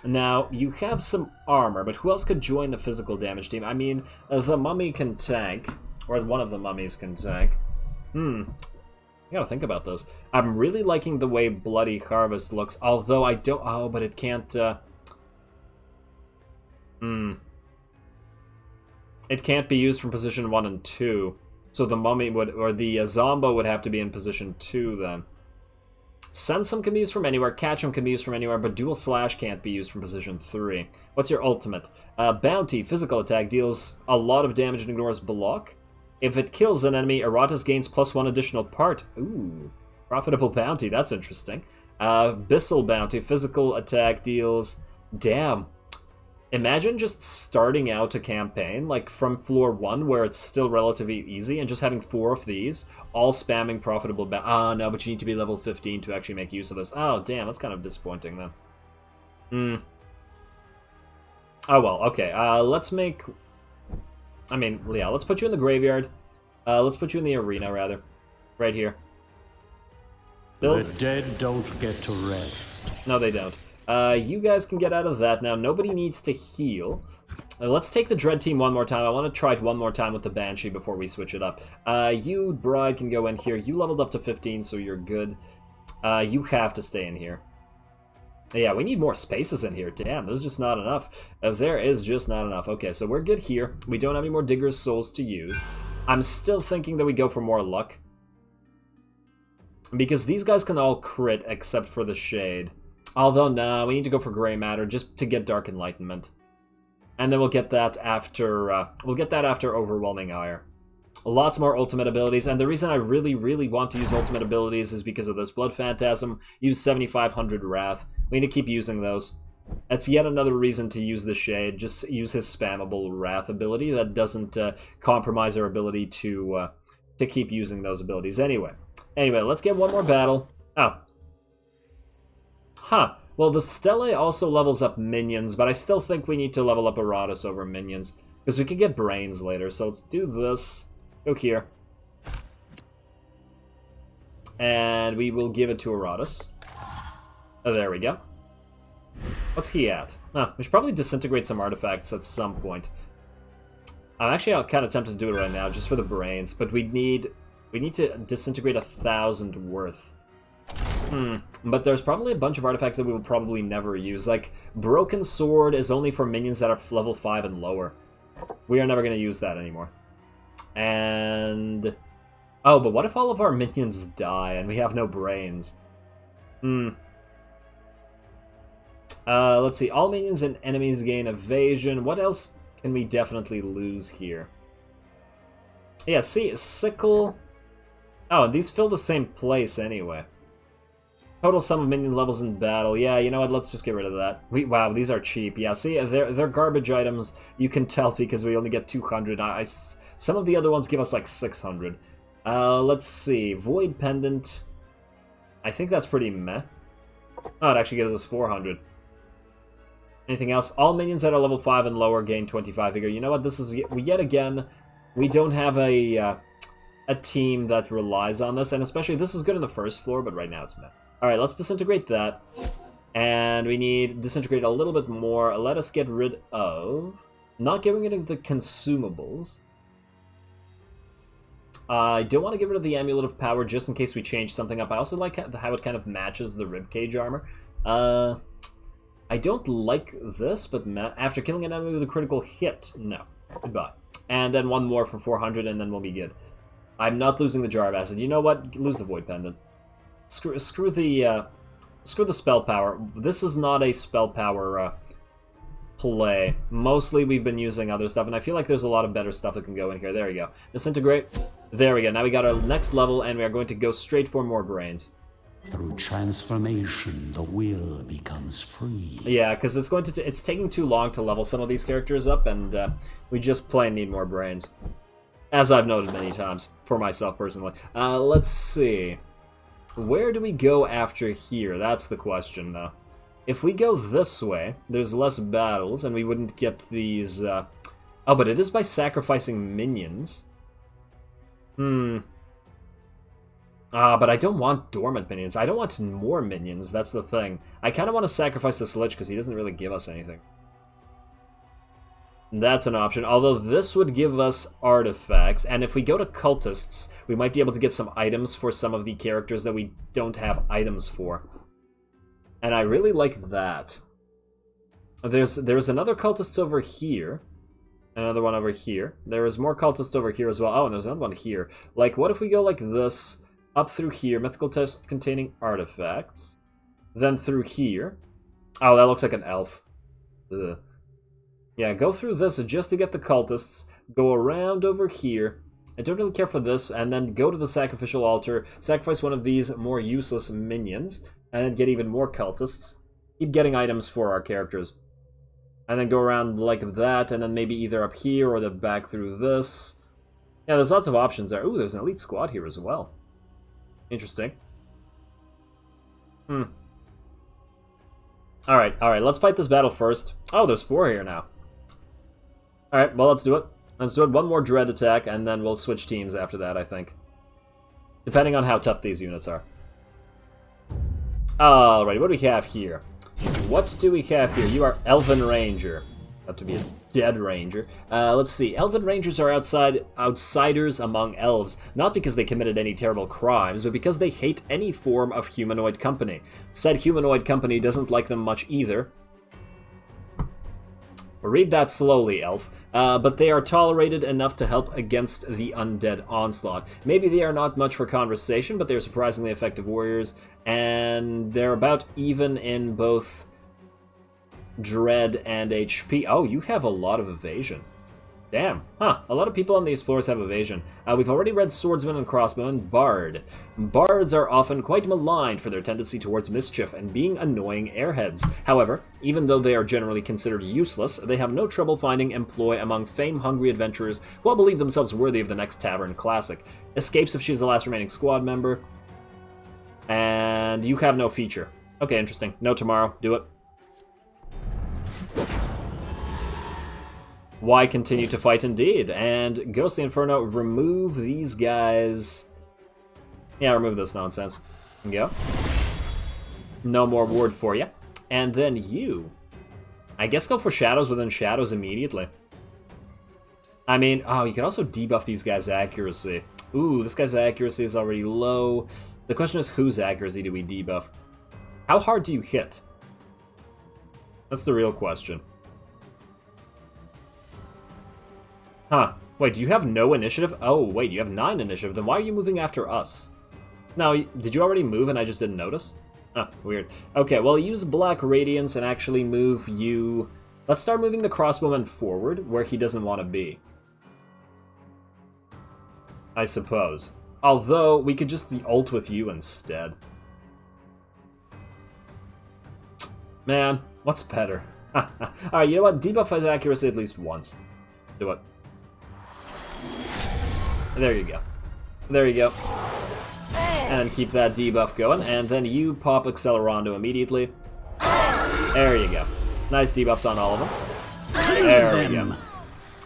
Now, you have some armor, but who else could join the physical damage team? I mean, the Mummy can tank. Or one of the mummies can tank. I gotta think about this. I'm really liking the way Bloody Harvest looks, although I don't... Oh, but it can't... It can't be used from position 1 and 2. So the mummy would... Or the Zombo would have to be in position 2, then. Sense Him can be used from anywhere, Catch Him can be used from anywhere, but Dual Slash can't be used from position 3. What's your ultimate? Bounty, physical attack, deals a lot of damage and ignores block. If it kills an enemy, Iratus gains +1 additional part. Ooh, profitable bounty, that's interesting. Bissell bounty, physical attack deals... Damn. Imagine just starting out a campaign, like from floor 1, where it's still relatively easy, and just having 4 of these, all spamming profitable bounty. Ah, no, but you need to be level 15 to actually make use of this. Oh, damn, that's kind of disappointing, then. Oh, well, okay, let's make... I mean, yeah, let's put you in the graveyard. Let's put you in the arena, rather. Right here. Build. The dead don't get to rest. No, they don't. You guys can get out of that now. Nobody needs to heal. Let's take the Dread Team one more time. I want to try it one more time with the Banshee before we switch it up. You, Bride, can go in here. You leveled up to 15, so you're good. You have to stay in here. Yeah, we need more spaces in here. Damn, there's just not enough. There is just not enough. Okay, so we're good here. We don't have any more Digger's Souls to use. I'm still thinking that we go for more luck. Because these guys can all crit except for the Shade. Although, no, we need to go for Grey Matter just to get Dark Enlightenment. And then we'll get that after, Overwhelming Ire. Lots more ultimate abilities, and the reason I really, really want to use ultimate abilities is because of this. Blood Phantasm, use 7500 Wrath. We need to keep using those. That's yet another reason to use the Shade. Just use his spammable Wrath ability. That doesn't compromise our ability to keep using those abilities. Anyway, let's get one more battle. Oh. Huh. Well, the Stele also levels up minions, but I still think we need to level up Iratus over minions. Because we can get brains later, so let's do this. Go here. And we will give it to Iratus. Oh, there we go. What's he at? We should probably disintegrate some artifacts at some point. I'm actually kind of tempted to do it right now, just for the brains, but we need to disintegrate 1,000 worth. But there's probably a bunch of artifacts that we will probably never use. Like, Broken Sword is only for minions that are level 5 and lower. We are never going to use that anymore. And... oh, but what if all of our minions die and we have no brains? Let's see. All minions and enemies gain evasion. What else can we definitely lose here? Yeah, see, sickle... oh, and these fill the same place anyway. Total sum of minion levels in battle. Yeah, you know what? Let's just get rid of that. Wow, these are cheap. Yeah, see, they're garbage items. You can tell because we only get 200. Some of the other ones give us like 600. Let's see. Void Pendant. I think that's pretty meh. Oh, it actually gives us 400. Anything else? All minions that are level 5 and lower gain 25 vigor. You know what? This is yet again, we don't have a team that relies on this, and especially this is good in the first floor, but right now it's meh. All right, let's disintegrate that, and we need disintegrate a little bit more. Let us get rid of not getting rid of the consumables. I don't want to get rid of the Amulet of Power just in case we change something up. I also like how it kind of matches the ribcage armor. I don't like this, but after killing an enemy with a critical hit, no. Goodbye. And then one more for 400, and then we'll be good. I'm not losing the Jar of Acid. You know what? Lose the Void Pendant. Screw the spell power. This is not a spell power play. Mostly we've been using other stuff, and I feel like there's a lot of better stuff that can go in here. There you go. Disintegrate. There we go. Now we got our next level, and we are going to go straight for more brains. Through transformation, the will becomes free. Yeah, because it's taking too long to level some of these characters up, and we just plain need more brains. As I've noted many times, for myself personally. Let's see. Where do we go after here? That's the question, though. If we go this way, there's less battles, and we wouldn't get these... oh, but it is by sacrificing minions. But I don't want dormant minions. I don't want more minions, that's the thing. I kind of want to sacrifice this Lich because he doesn't really give us anything. That's an option, although this would give us artifacts, and if we go to cultists, we might be able to get some items for some of the characters that we don't have items for. And I really like that. There's another cultist over here. Another one over here. There is more cultists over here as well. Oh, and there's another one here. Like, what if we go like this, up through here, mythical test containing artifacts, then through here. Oh, that looks like an elf. Ugh. Yeah, go through this just to get the cultists, go around over here. I don't really care for this, and then go to the sacrificial altar, sacrifice one of these more useless minions, and then get even more cultists. Keep getting items for our characters. And then go around like that, and then maybe either up here or the back through this. Yeah, there's lots of options there. Ooh, there's an elite squad here as well. Interesting. Alright, let's fight this battle first. Oh, there's 4 here now. Alright, well, let's do it. Let's do it. One more dread attack, and then we'll switch teams after that, I think. Depending on how tough these units are. Alrighty, what do we have here? What do we have here? You are Elven Ranger. About to be a dead ranger. Let's see. Elven Rangers are outsiders among elves, not because they committed any terrible crimes, but because they hate any form of humanoid company. Said humanoid company doesn't like them much either. Read that slowly, elf. But they are tolerated enough to help against the undead onslaught. Maybe they are not much for conversation, but they're surprisingly effective warriors, and they're about even in both dread and HP. Oh, you have a lot of evasion. Damn. Huh. A lot of people on these floors have evasion. We've already read Swordsman and Crossbowmen. Bard. Bards are often quite maligned for their tendency towards mischief and being annoying airheads. However, even though they are generally considered useless, they have no trouble finding employ among fame-hungry adventurers who all believe themselves worthy of the next tavern classic. Escapes if she's the last remaining squad member. And you have no feature. Okay, interesting. No tomorrow. Do it. Why continue to fight indeed? And Ghostly Inferno, remove these guys. Yeah, remove this nonsense. Go. No more ward for you. And then you. I guess go for shadows within shadows immediately. I mean, oh, you can also debuff these guys' accuracy. Ooh, this guy's accuracy is already low. The question is, whose accuracy do we debuff? How hard do you hit? That's the real question. Huh. Wait, do you have no initiative? Oh, wait, you have 9 initiative. Then why are you moving after us? Now, did you already move and I just didn't notice? Huh, weird. Okay, well, use Black Radiance and actually move you... Let's start moving the Crossbowman forward, where he doesn't want to be. I suppose. Although, we could just ult with you instead. Man, what's better? Alright, you know what? Debuff his accuracy at least once. Do it. There you go. There you go. And keep that debuff going, and then you pop Accelerando immediately. There you go. Nice debuffs on all of them. There we go.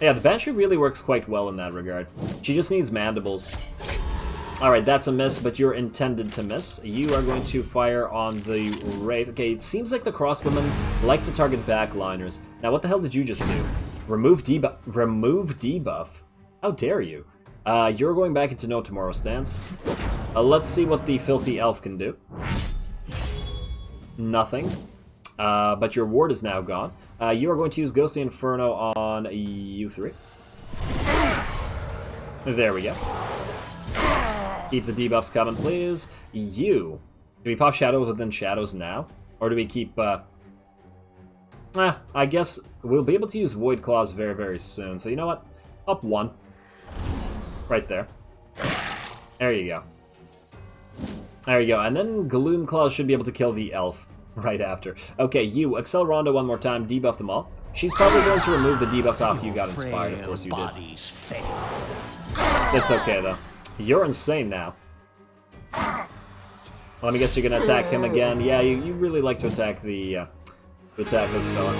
Yeah, the Banshee really works quite well in that regard. She just needs mandibles. Alright, that's a miss, but you're intended to miss. You are going to fire on the Wraith. Okay, it seems like the Crossbowmen like to target backliners. Now, what the hell did you just do? Remove debuff? Remove debuff? How dare you? You're going back into No Tomorrow stance. Let's see what the Filthy Elf can do. Nothing. But your ward is now gone. You are going to use Ghostly Inferno on you 3. There we go. Keep the debuffs coming, please. You. Do we pop Shadows within Shadows now? Or do we keep, I guess we'll be able to use Void Claws very, very soon. So you know what? Up 1. Right there. There you go. There you go. And then Gloom Claws should be able to kill the elf right after. Okay, you. Accelerando one more time. Debuff them all. She's probably going to remove the debuffs off you got inspired. Of course you did. It's okay, though. You're insane now. Let me guess you're gonna attack him again. Yeah, you really like to attack the, this fella.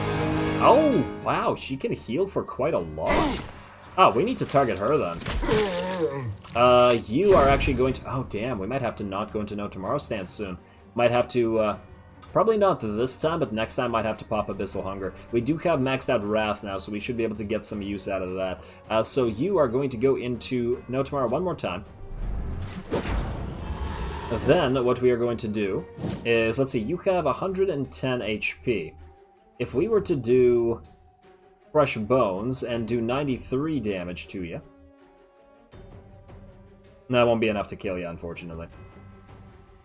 Oh, wow, she can heal for quite a lot. Oh, we need to target her then. You are actually going to... Oh, damn, we might have to not go into No Tomorrow stance soon. Might have to, probably not this time, but next time might have to pop Abyssal Hunger. We do have maxed out Wrath now, so we should be able to get some use out of that. So you are going to go into No Tomorrow one more time. Then, what we are going to do is, let's see, you have 110 HP. If we were to do Crush Bones and do 93 damage to you, that won't be enough to kill you, unfortunately.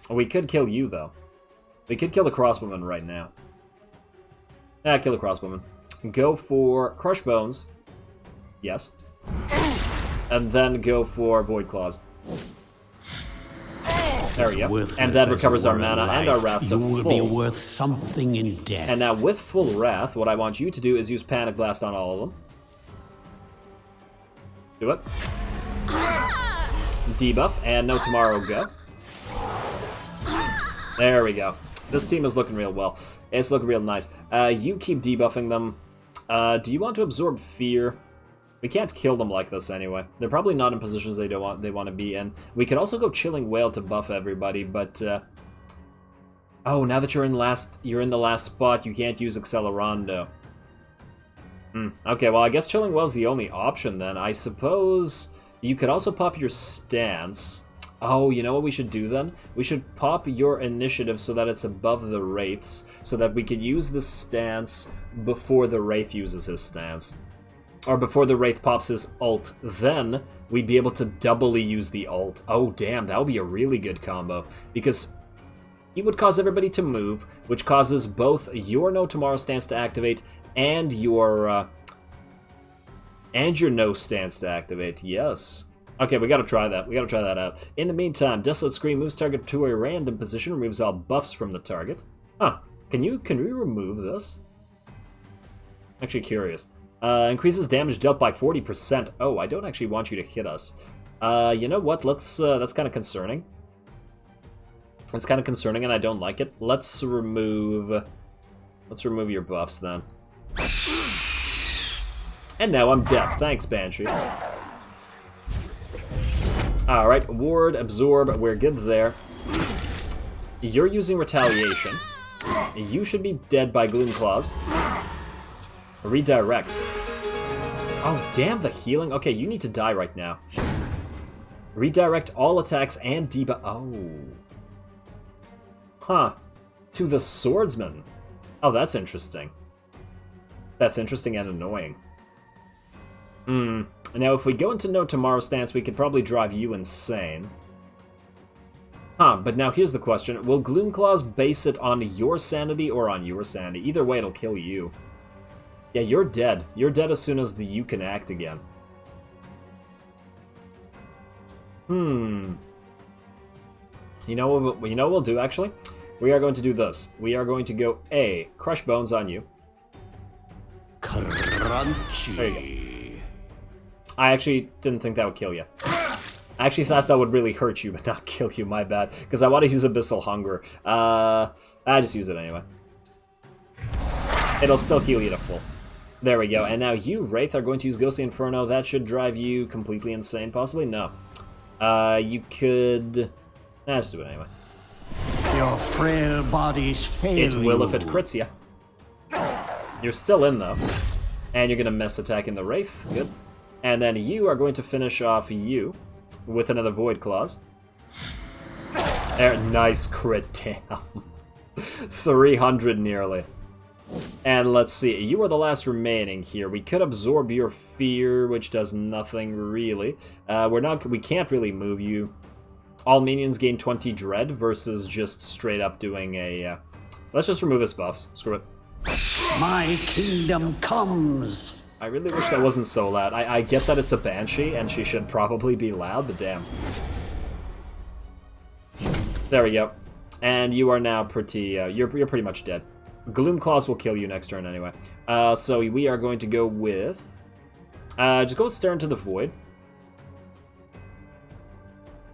We could kill you, though. We could kill the Crossbowman right now. Kill the Crossbowman. Go for Crush Bones. Yes. And then go for Void Claws. There we go. And that recovers our mana and our Wrath to full. You will be worth something in death. And now with full Wrath, what I want you to do is use Panic Blast on all of them. Do it. Debuff, and No Tomorrow, go. There we go. This team is looking real well. It's looking real nice. You keep debuffing them. Do you want to absorb Fear? We can't kill them like this anyway. They're probably not in positions they want to be in. We could also go Chilling Whale to buff everybody, but oh, now that you're in the last spot, you can't use Accelerando. Okay, well I guess Chilling Whale's the only option then. I suppose you could also pop your stance. Oh, you know what we should do then? We should pop your initiative so that it's above the Wraiths, so that we could use the stance before the Wraith uses his stance. Or before the Wraith pops his ult. Then, we'd be able to doubly use the ult. Oh, damn, that would be a really good combo. Because he would cause everybody to move, which causes both your No Tomorrow stance to activate and your No stance to activate. Yes. Okay, we gotta try that. We gotta try that out. In the meantime, Desolate Scream moves target to a random position, removes all buffs from the target. Huh. Can we remove this? I'm actually curious. Increases damage dealt by 40%. Oh, I don't actually want you to hit us. You know what? Let's, that's kind of concerning. That's kind of concerning, and I don't like it. Let's remove your buffs, then. And now I'm deaf. Thanks, Banshee. Alright, Ward, Absorb, we're good there. You're using Retaliation. You should be dead by Gloom Claws. Redirect. Oh, damn the healing. Okay, you need to die right now. Redirect all attacks and debuff. Oh. Huh. To the Swordsman. Oh, that's interesting. That's interesting and annoying. And now if we go into no tomorrow stance, we could probably drive you insane. Huh, but now here's the question. Will Gloomclaws base it on your sanity or on your sanity? Either way, it'll kill you. Yeah, you're dead. You're dead as soon as you can act again. You know what we'll do, actually? We are going to do this. We are going to go A, crush bones on you. Crunchy. There you go. I actually didn't think that would kill you. I actually thought that would really hurt you, but not kill you, my bad. Because I want to use Abyssal Hunger. I just use it anyway. It'll still heal you to full. There we go. And now you, Wraith, are going to use Ghostly Inferno. That should drive you completely insane, possibly? No. You could... Nah, just do it anyway. Your frail bodies fail It will if it crits you. You're still in, though. And you're going to miss attacking the Wraith. Good. And then you are going to finish off you with another Void Claws. There, nice crit, damn. 300 nearly. And let's see, you are the last remaining here. We could absorb your fear, which does nothing really. We can't really move you. All minions gain 20 dread versus just straight up doing a... Let's just remove his buffs. Screw it. My kingdom comes. I really wish that wasn't so loud. I get that it's a Banshee, and she should probably be loud, but damn. There we go. And you are now pretty... you're pretty much dead. Gloomclaws will kill you next turn anyway. So we are going to go with... just go Stare into the Void.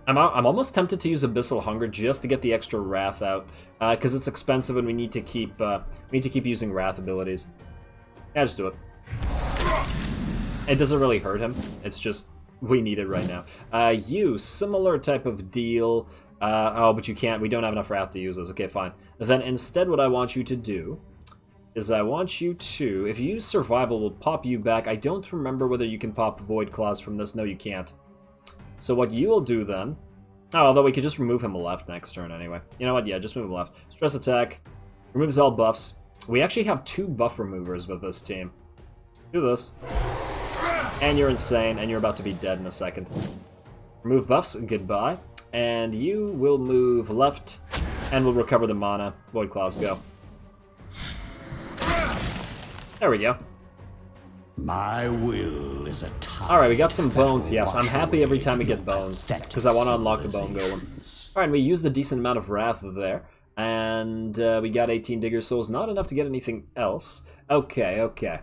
I'm almost tempted to use Abyssal Hunger just to get the extra Wrath out, because it's expensive and we need to keep using Wrath abilities. Yeah, just do it. It doesn't really hurt him. It's just we need it right now. You, similar type of deal. Oh, but you can't. We don't have enough Wrath to use this. Okay, fine. Then instead, what I want you to do is I want you to, if you use Survival, we'll pop you back. I don't remember whether you can pop Void Claws from this. No, you can't. So what you will do then... Oh, although we could just remove him left next turn anyway. You know what? Yeah, just move him left. Stress attack. Removes all buffs. We actually have 2 buff removers with this team. Do this. And you're insane, and you're about to be dead in a second. Remove buffs. Goodbye. And you will move left, and we'll recover the mana. Void Claws, go. There we go. My will is a tide. Alright, we got some bones, yes. I'm happy every time we get bones, because I want to unlock the bone golem. Alright, we used a decent amount of Wrath there, and we got 18 Digger Souls. Not enough to get anything else. Okay.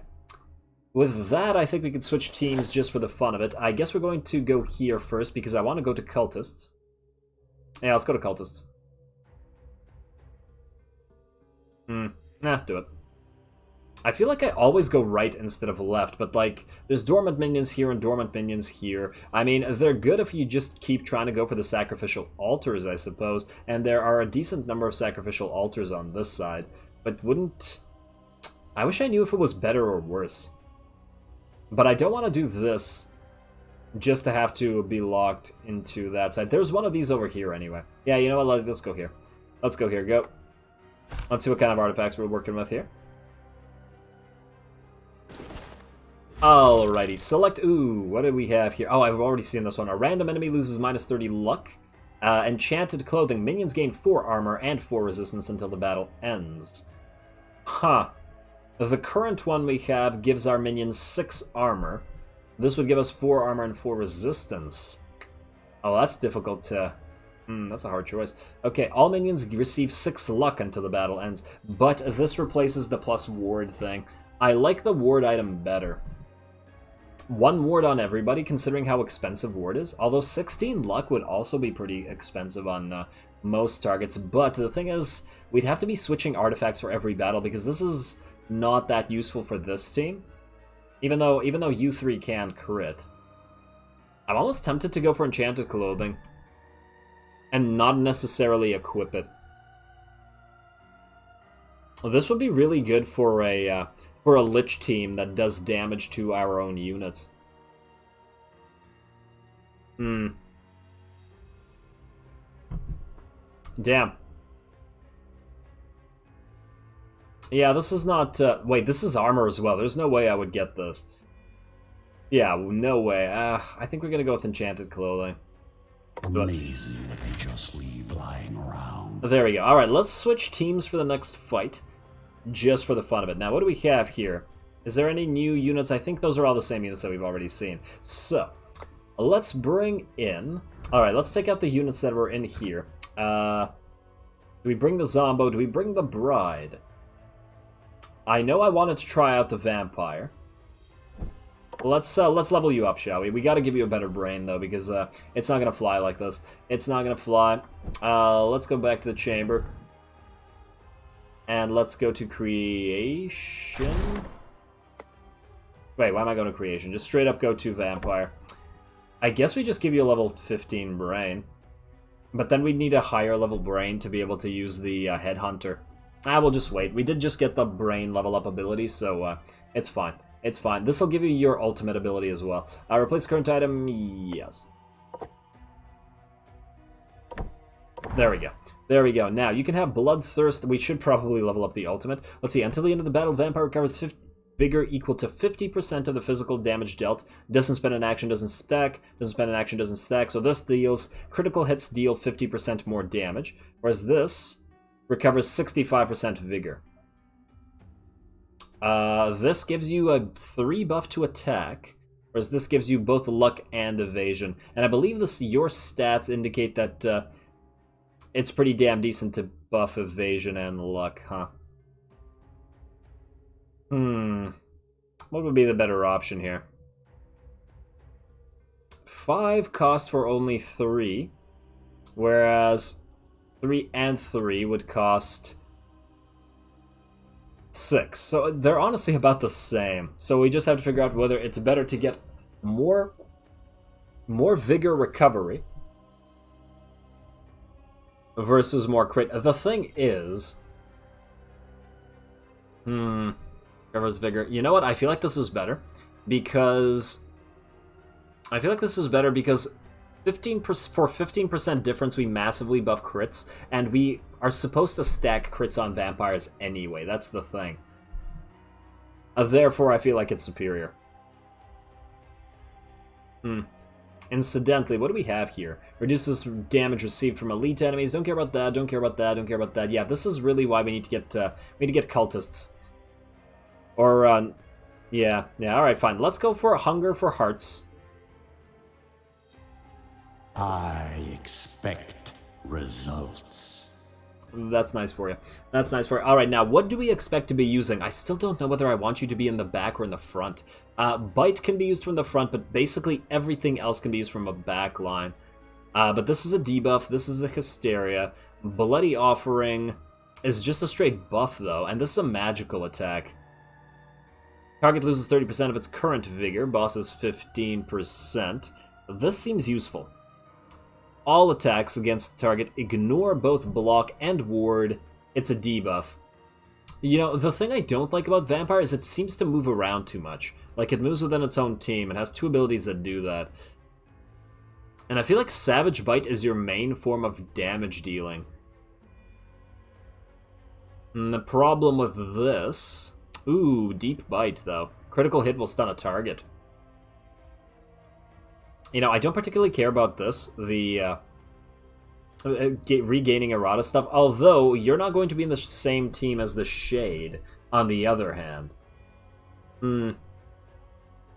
With that, I think we could switch teams just for the fun of it. I guess we're going to go here first, because I want to go to Cultists. Yeah, let's go to Cultists. Nah, do it. I feel like I always go right instead of left, but like, there's dormant minions here and dormant minions here. I mean, they're good if you just keep trying to go for the sacrificial altars, I suppose, and there are a decent number of sacrificial altars on this side, but wouldn't... I wish I knew if it was better or worse. But I don't want to do this just to have to be locked into that side. There's one of these over here anyway. Yeah, you know what, let's go here. Let's go here, go. Let's see what kind of artifacts we're working with here. Alrighty, select, ooh, what do we have here? Oh, I've already seen this one. A random enemy loses minus 30 luck. Enchanted clothing. Minions gain 4 armor and 4 resistance until the battle ends. Huh. The current one we have gives our minions 6 armor. This would give us 4 armor and 4 resistance. Oh, that's difficult to... that's a hard choice. Okay, all minions receive 6 luck until the battle ends, but this replaces the plus ward thing. I like the ward item better. 1 ward on everybody, considering how expensive ward is. Although 16 luck would also be pretty expensive on most targets. But the thing is, we'd have to be switching artifacts for every battle, because this is not that useful for this team. Even though you 3 can crit. I'm almost tempted to go for Enchanted Clothing. And not necessarily equip it. This would be really good for a Lich team that does damage to our own units. Damn. Yeah, this is not... wait, this is armor as well. There's no way I would get this. Yeah, no way. I think we're gonna go with enchanted clothing. Amazing what they just leave lying around. There we go. Alright, let's switch teams for the next fight. Just for the fun of it. Now, what do we have here? Is there any new units? I think those are all the same units that we've already seen. So, let's bring in... Alright, let's take out the units that were in here. Do we bring the Zombo? Do we bring the Bride? I know I wanted to try out the Vampire. Let's level you up, shall we? We gotta give you a better brain, though, because it's not gonna fly like this. It's not gonna fly. Let's go back to the chamber. And let's go to creation. Wait, why am I going to creation? Just straight up go to vampire. I guess we just give you a level 15 brain. But then we need a higher level brain to be able to use the headhunter. We'll just wait. We did just get the brain level up ability, so it's fine. It's fine. This will give you your ultimate ability as well. Replace current item, yes. There we go. There we go. Now, you can have Bloodthirst. We should probably level up the ultimate. Let's see. Until the end of the battle, Vampire recovers vigor equal to 50% of the physical damage dealt. Doesn't spend an action, doesn't stack. Doesn't spend an action, doesn't stack. So this deals... Critical hits deal 50% more damage. Whereas this recovers 65% vigor. This gives you a 3 buff to attack. Whereas this gives you both luck and evasion. And I believe your stats indicate that... it's pretty damn decent to buff evasion and luck, huh? What would be the better option here? 5 cost for only 3, whereas 3 and 3 would cost 6. So they're honestly about the same. So we just have to figure out whether it's better to get more vigor recovery versus more crit. The thing is... Recovers vigor. You know what? I feel like this is better. Because... 15% difference, we massively buff crits. And we are supposed to stack crits on vampires anyway. That's the thing. Therefore, I feel like it's superior. Incidentally, what do we have here? Reduces damage received from elite enemies. Don't care about that. Don't care about that. Don't care about that. Yeah, this is really why we need to get cultists. Or yeah. All right, fine. Let's go for Hunger for Hearts. I expect results. That's nice for you. That's nice for you. All right, now, what do we expect to be using? I still don't know whether I want you to be in the back or in the front. Bite can be used from the front, but basically everything else can be used from a back line. But this is a debuff. This is a Hysteria. Bloody Offering is just a straight buff, though, and this is a magical attack. Target loses 30% of its current vigor. Bosses 15%. This seems useful. All attacks against the target ignore both block and ward. It's a debuff. You know, the thing I don't like about Vampire is it seems to move around too much. Like, it moves within its own team. It has 2 abilities that do that. And I feel like Savage Bite is your main form of damage dealing. And the problem with this... Ooh, Deep Bite, though. Critical hit will stun a target. You know, I don't particularly care about this, the regaining Iratus stuff, although you're not going to be in the same team as the Shade, on the other hand.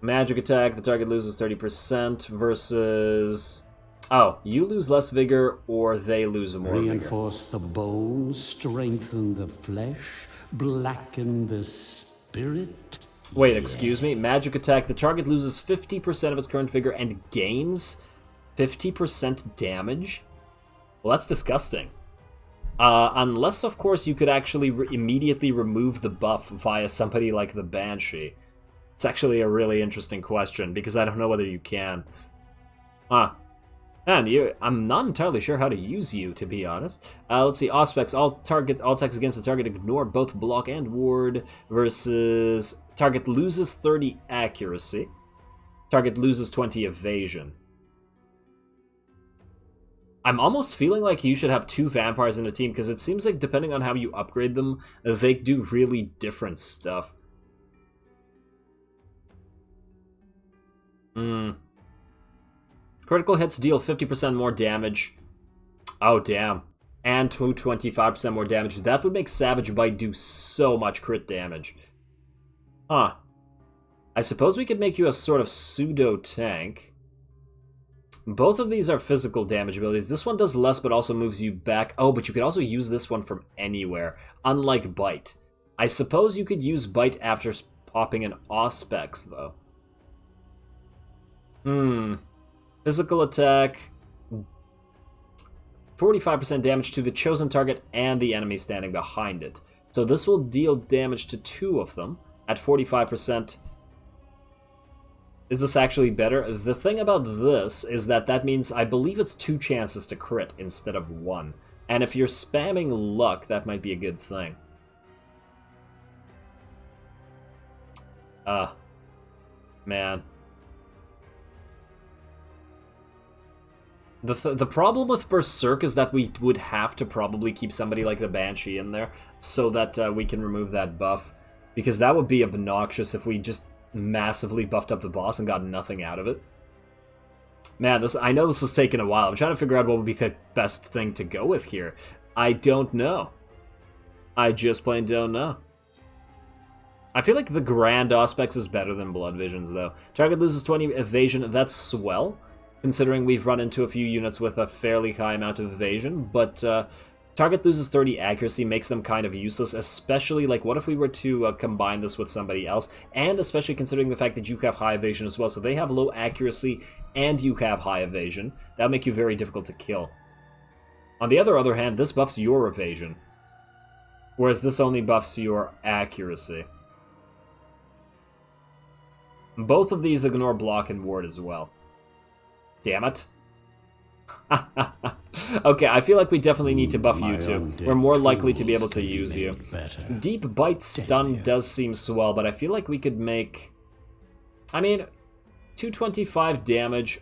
Magic attack, the target loses 30% versus... Oh, you lose less vigor, or they lose more vigor. Reinforce the bones, strengthen the flesh, blacken the spirit. Wait, excuse me? Magic attack, the target loses 50% of its current vigor and gains 50% damage? Well, that's disgusting. Unless, of course, you could actually immediately remove the buff via somebody like the Banshee. It's actually a really interesting question, because I don't know whether you can. And I'm not entirely sure how to use you, to be honest. Let's see, Auspex, all attacks against the target ignore both block and ward, versus target loses 30 accuracy. Target loses 20 evasion. I'm almost feeling like you should have 2 vampires in a team, because it seems like depending on how you upgrade them, they do really different stuff. Critical hits deal 50% more damage. Oh, damn. And 25% more damage. That would make Savage Bite do so much crit damage. Huh. I suppose we could make you a sort of pseudo-tank. Both of these are physical damage abilities. This one does less, but also moves you back. Oh, but you could also use this one from anywhere, unlike Bite. I suppose you could use Bite after popping an Auspex, though. Physical attack. 45% damage to the chosen target and the enemy standing behind it. So this will deal damage to 2 of them at 45%. Is this actually better? The thing about this is that means I believe it's 2 chances to crit instead of 1. And if you're spamming luck, that might be a good thing. Man. The problem with Berserk is that we would have to probably keep somebody like the Banshee in there so that we can remove that buff. Because that would be obnoxious if we just massively buffed up the boss and got nothing out of it. Man, I know this has taken a while. I'm trying to figure out what would be the best thing to go with here. I don't know. I just plain don't know. I feel like the Grand Auspex is better than Blood Visions, though. Target loses 20 evasion. That's swell, considering we've run into a few units with a fairly high amount of evasion, but target loses 30 accuracy makes them kind of useless, especially, like, what if we were to combine this with somebody else, and especially considering the fact that you have high evasion as well, so they have low accuracy and you have high evasion. That would make you very difficult to kill. On the other hand, this buffs your evasion, whereas this only buffs your accuracy. Both of these ignore block and ward as well. Damn it. Okay, I feel like we definitely need to buff you too. We're more likely to be able to use you. Deep Bite Stun does seem swell, but I feel like we could make... I mean, 225 damage.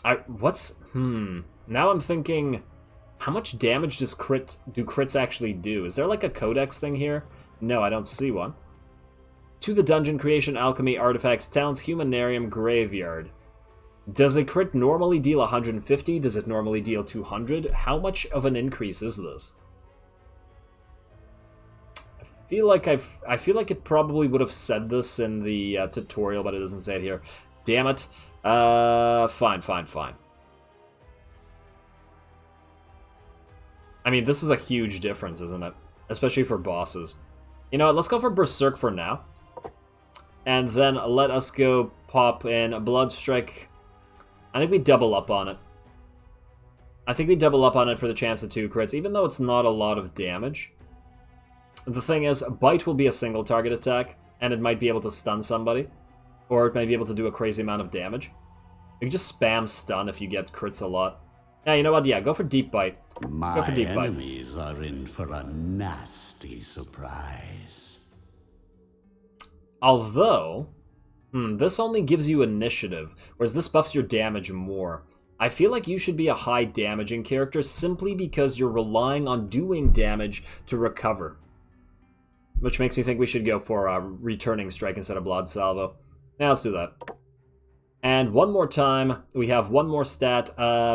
Now I'm thinking, how much damage do crits actually do? Is there like a codex thing here? No, I don't see one. To the Dungeon, Creation, Alchemy, Artifacts, Talents, Humanarium, Graveyard. Does a crit normally deal 150? Does it normally deal 200? How much of an increase is this? I feel like it probably would have said this in the tutorial, but it doesn't say it here. Damn it. Fine. I mean, this is a huge difference, isn't it? Especially for bosses. You know what, let's go for Berserk for now. And then let us go pop in Bloodstrike. I think we double up on it. I think we double up on it for the chance of 2 crits, even though it's not a lot of damage. The thing is, Bite will be a single target attack, and it might be able to stun somebody. Or it might be able to do a crazy amount of damage. You can just spam stun if you get crits a lot. Yeah, you know what? Yeah, go for Deep Bite. Go for Deep Bite. My enemies are in for a nasty surprise. Although, this only gives you initiative, whereas this buffs your damage more. I feel like you should be a high damaging character simply because you're relying on doing damage to recover. Which makes me think we should go for a Returning Strike instead of Blood Salvo. Now let's do that. And one more time, we have one more stat.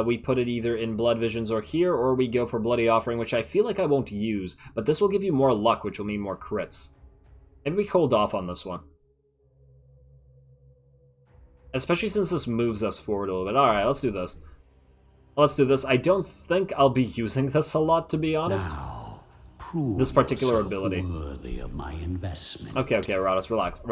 We put it either in Blood Visions or here, or we go for Bloody Offering, which I feel like I won't use, but this will give you more luck, which will mean more crits. Maybe we hold off on this one. Especially since this moves us forward a little bit. Alright, let's do this. Let's do this. I don't think I'll be using this a lot, to be honest. Now, this particular ability. Worthy of my investment. Okay, Iratus, relax.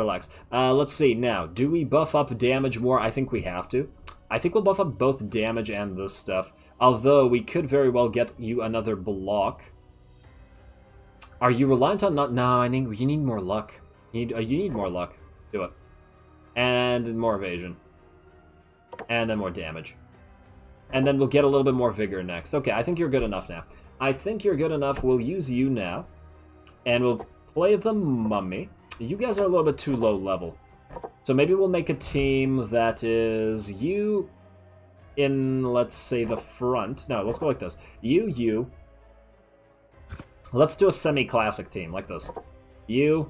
Let's see. Now, do we buff up damage more? I think we have to. I think we'll buff up both damage and this stuff. Although, we could very well get you another block. Are you reliant on not... No, you need more luck. You need more luck. Do it. And more evasion. And then more damage. And then we'll get a little bit more vigor next. Okay, I think you're good enough now. I think you're good enough. We'll use you now. And we'll play the Mummy. You guys are a little bit too low level. So maybe we'll make a team that is you in, let's say, the front. No, let's go like this. You. Let's do a semi-classic team, like this. You,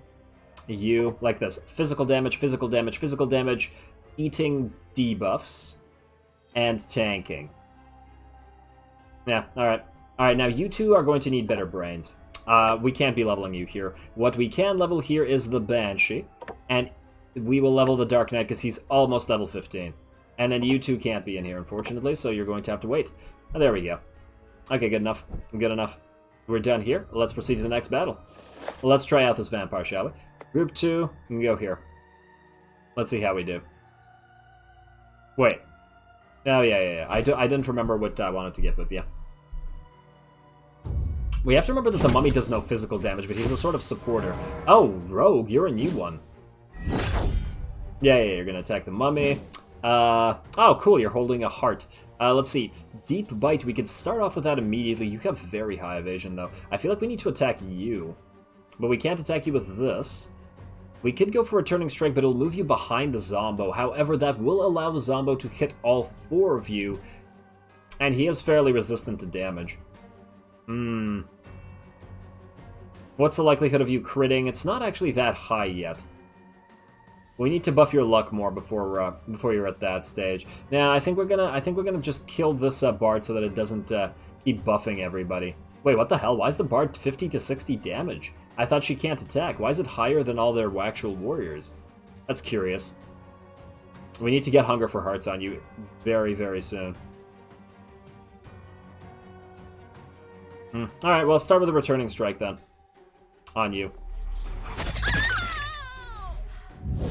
You, like this. Physical damage, physical damage, physical damage, eating debuffs, and tanking. Yeah, alright. Alright, now you two are going to need better brains. We can't be leveling you here. What we can level here is the Banshee, and we will level the Dark Knight because he's almost level 15. And then you two can't be in here, unfortunately, so you're going to have to wait. Oh, there we go. Okay, good enough. Good enough. We're done here. Let's proceed to the next battle. Let's try out this vampire, shall we? Group 2, you can go here. Let's see how we do. Wait. Oh, yeah. I didn't remember what I wanted to get with, yeah. We have to remember that the mummy does no physical damage, but he's a sort of supporter. Oh, rogue, you're a new one. Yeah, you're gonna attack the mummy. Oh, cool, you're holding a heart. Let's see. Deep Bite, we could start off with that immediately. You have very high evasion, though. I feel like we need to attack you. But we can't attack you with this. We could go for a Turning Strike, but it'll move you behind the Zombo. However, that will allow the Zombo to hit all 4 of you. And he is fairly resistant to damage. What's the likelihood of you critting? It's not actually that high yet. We need to buff your luck more before you're at that stage. Now, I think we're gonna just kill this bard so that it doesn't keep buffing everybody. Wait, what the hell? Why is the bard 50 to 60 damage? I thought she can't attack. Why is it higher than all their actual warriors? That's curious. We need to get Hunger for Hearts on you very, very soon. Alright, well, start with a Returning Strike then. On you.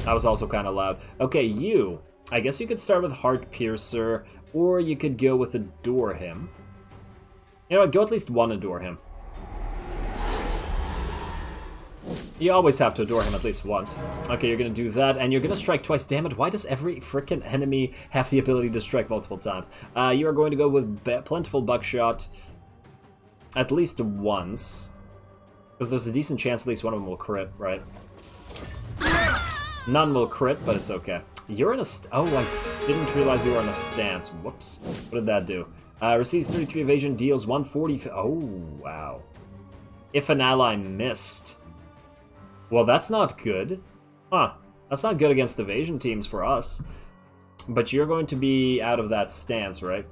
That was also kind of loud. Okay, you. I guess you could start with Heart Piercer, or you could go with Adore Him. You know what, go at least one Adore Him. You always have to adore him at least once. Okay, you're gonna do that, and you're gonna strike twice. Damn it, why does every freaking enemy have the ability to strike multiple times? You are going to go with Plentiful Buckshot at least once. Because there's a decent chance at least one of them will crit, right? None will crit, but it's okay. You're in a oh, I didn't realize you were in a stance. Whoops. What did that do? Receives 33 evasion, deals 140... Oh, wow. If an ally missed... Well, that's not good. Huh. That's not good against evasion teams for us. But you're going to be out of that stance, right?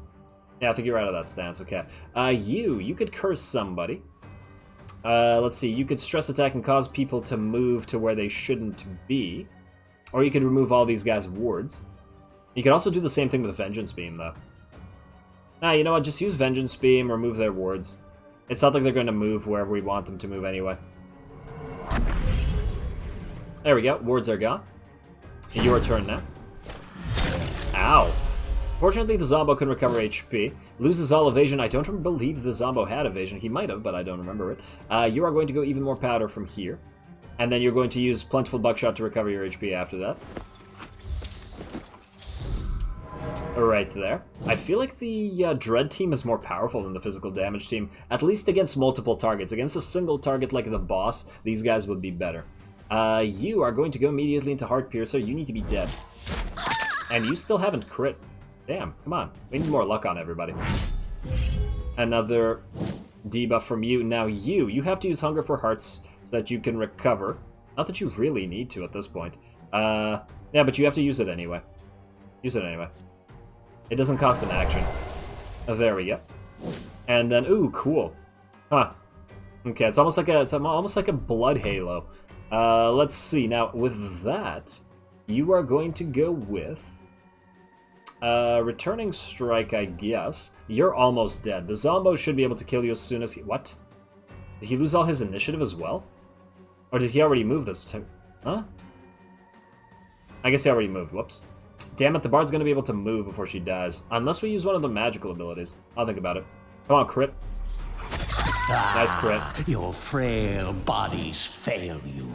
Yeah, I think you're out of that stance, okay. You could curse somebody. Let's see, you could stress attack and cause people to move to where they shouldn't be. Or you could remove all these guys' wards. You could also do the same thing with Vengeance Beam, though. You know what, just use Vengeance Beam, remove their wards. It's not like they're going to move wherever we want them to move anyway. There we go, wards are gone. Your turn now. Ow. Fortunately, the Zombo can recover HP. Loses all evasion. I don't believe the Zombo had evasion. He might have, but I don't remember it. You are going to go even more powder from here. And then you're going to use Plentiful Buckshot to recover your HP after that. Right there. I feel like the Dread team is more powerful than the physical damage team, at least against multiple targets. Against a single target like the boss, these guys would be better. You are going to go immediately into Heart Piercer. You need to be dead. And you still haven't crit. Damn, come on. We need more luck on everybody. Another debuff from you. Now you have to use Hunger for Hearts so that you can recover. Not that you really need to at this point. Yeah, but you have to use it anyway. Use it anyway. It doesn't cost an action. There we go. And then, ooh, cool. Huh. Okay, it's almost like a blood halo. Let's see. Now, with that, you are going to go with Returning Strike, I guess. You're almost dead. The Zombo should be able to kill you as soon as he... What? Did he lose all his initiative as well? Or did he already move this too? Huh? I guess he already moved. Whoops. Damn it, the Bard's gonna be able to move before she dies. Unless we use one of the magical abilities. I'll think about it. Come on, crit. Nice crit. Your frail bodies fail you.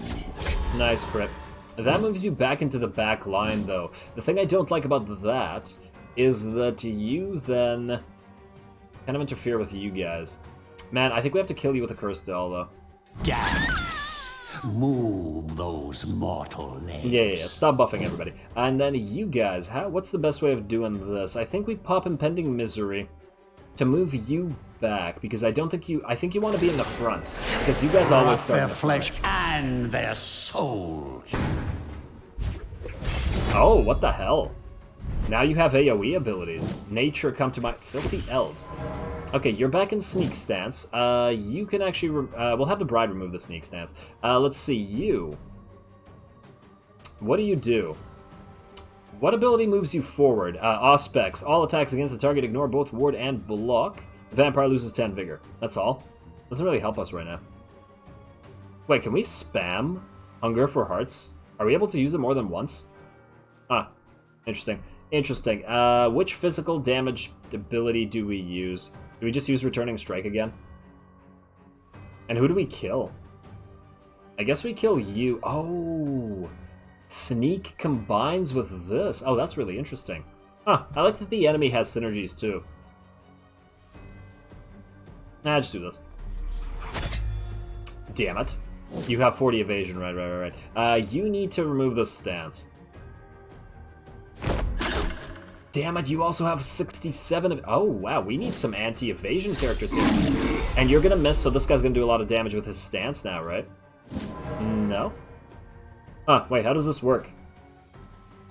Nice crit. That moves you back into the back line, though. The thing I don't like about that is that you then kind of interfere with you guys. Man, I think we have to kill you with a cursed doll, though. Dance. Move those mortal legs. Yeah. Stop buffing everybody. And then you guys, what's the best way of doing this? I think we pop Impending Misery to move you back, because I don't think you... I think you want to be in the front, because you guys always start their in the flesh front. and their souls. Oh, what the hell? Now you have AoE abilities. Nature, come to my... Filthy elves. Okay, you're back in sneak stance. You can actually... we'll have the bride remove the sneak stance. Let's see, you... What do you do? What ability moves you forward? Auspex. All attacks against the target ignore both ward and block. Vampire loses 10 vigor. That's all. Doesn't really help us right now. Wait, can we spam Hunger for Hearts? Are we able to use it more than once? Ah, interesting. Interesting. Which physical damage ability do we use? Do we just use Returning Strike again? And who do we kill? I guess we kill you. Oh, Sneak combines with this. Oh, that's really interesting. Huh, I like that the enemy has synergies too. Nah, just do this. Damn it. You have 40 evasion, right. You need to remove this stance. Damn it, you also have 67 oh, wow, we need some anti-evasion characters here. And you're gonna miss, so this guy's gonna do a lot of damage with his stance now, right? No? Huh, wait, how does this work?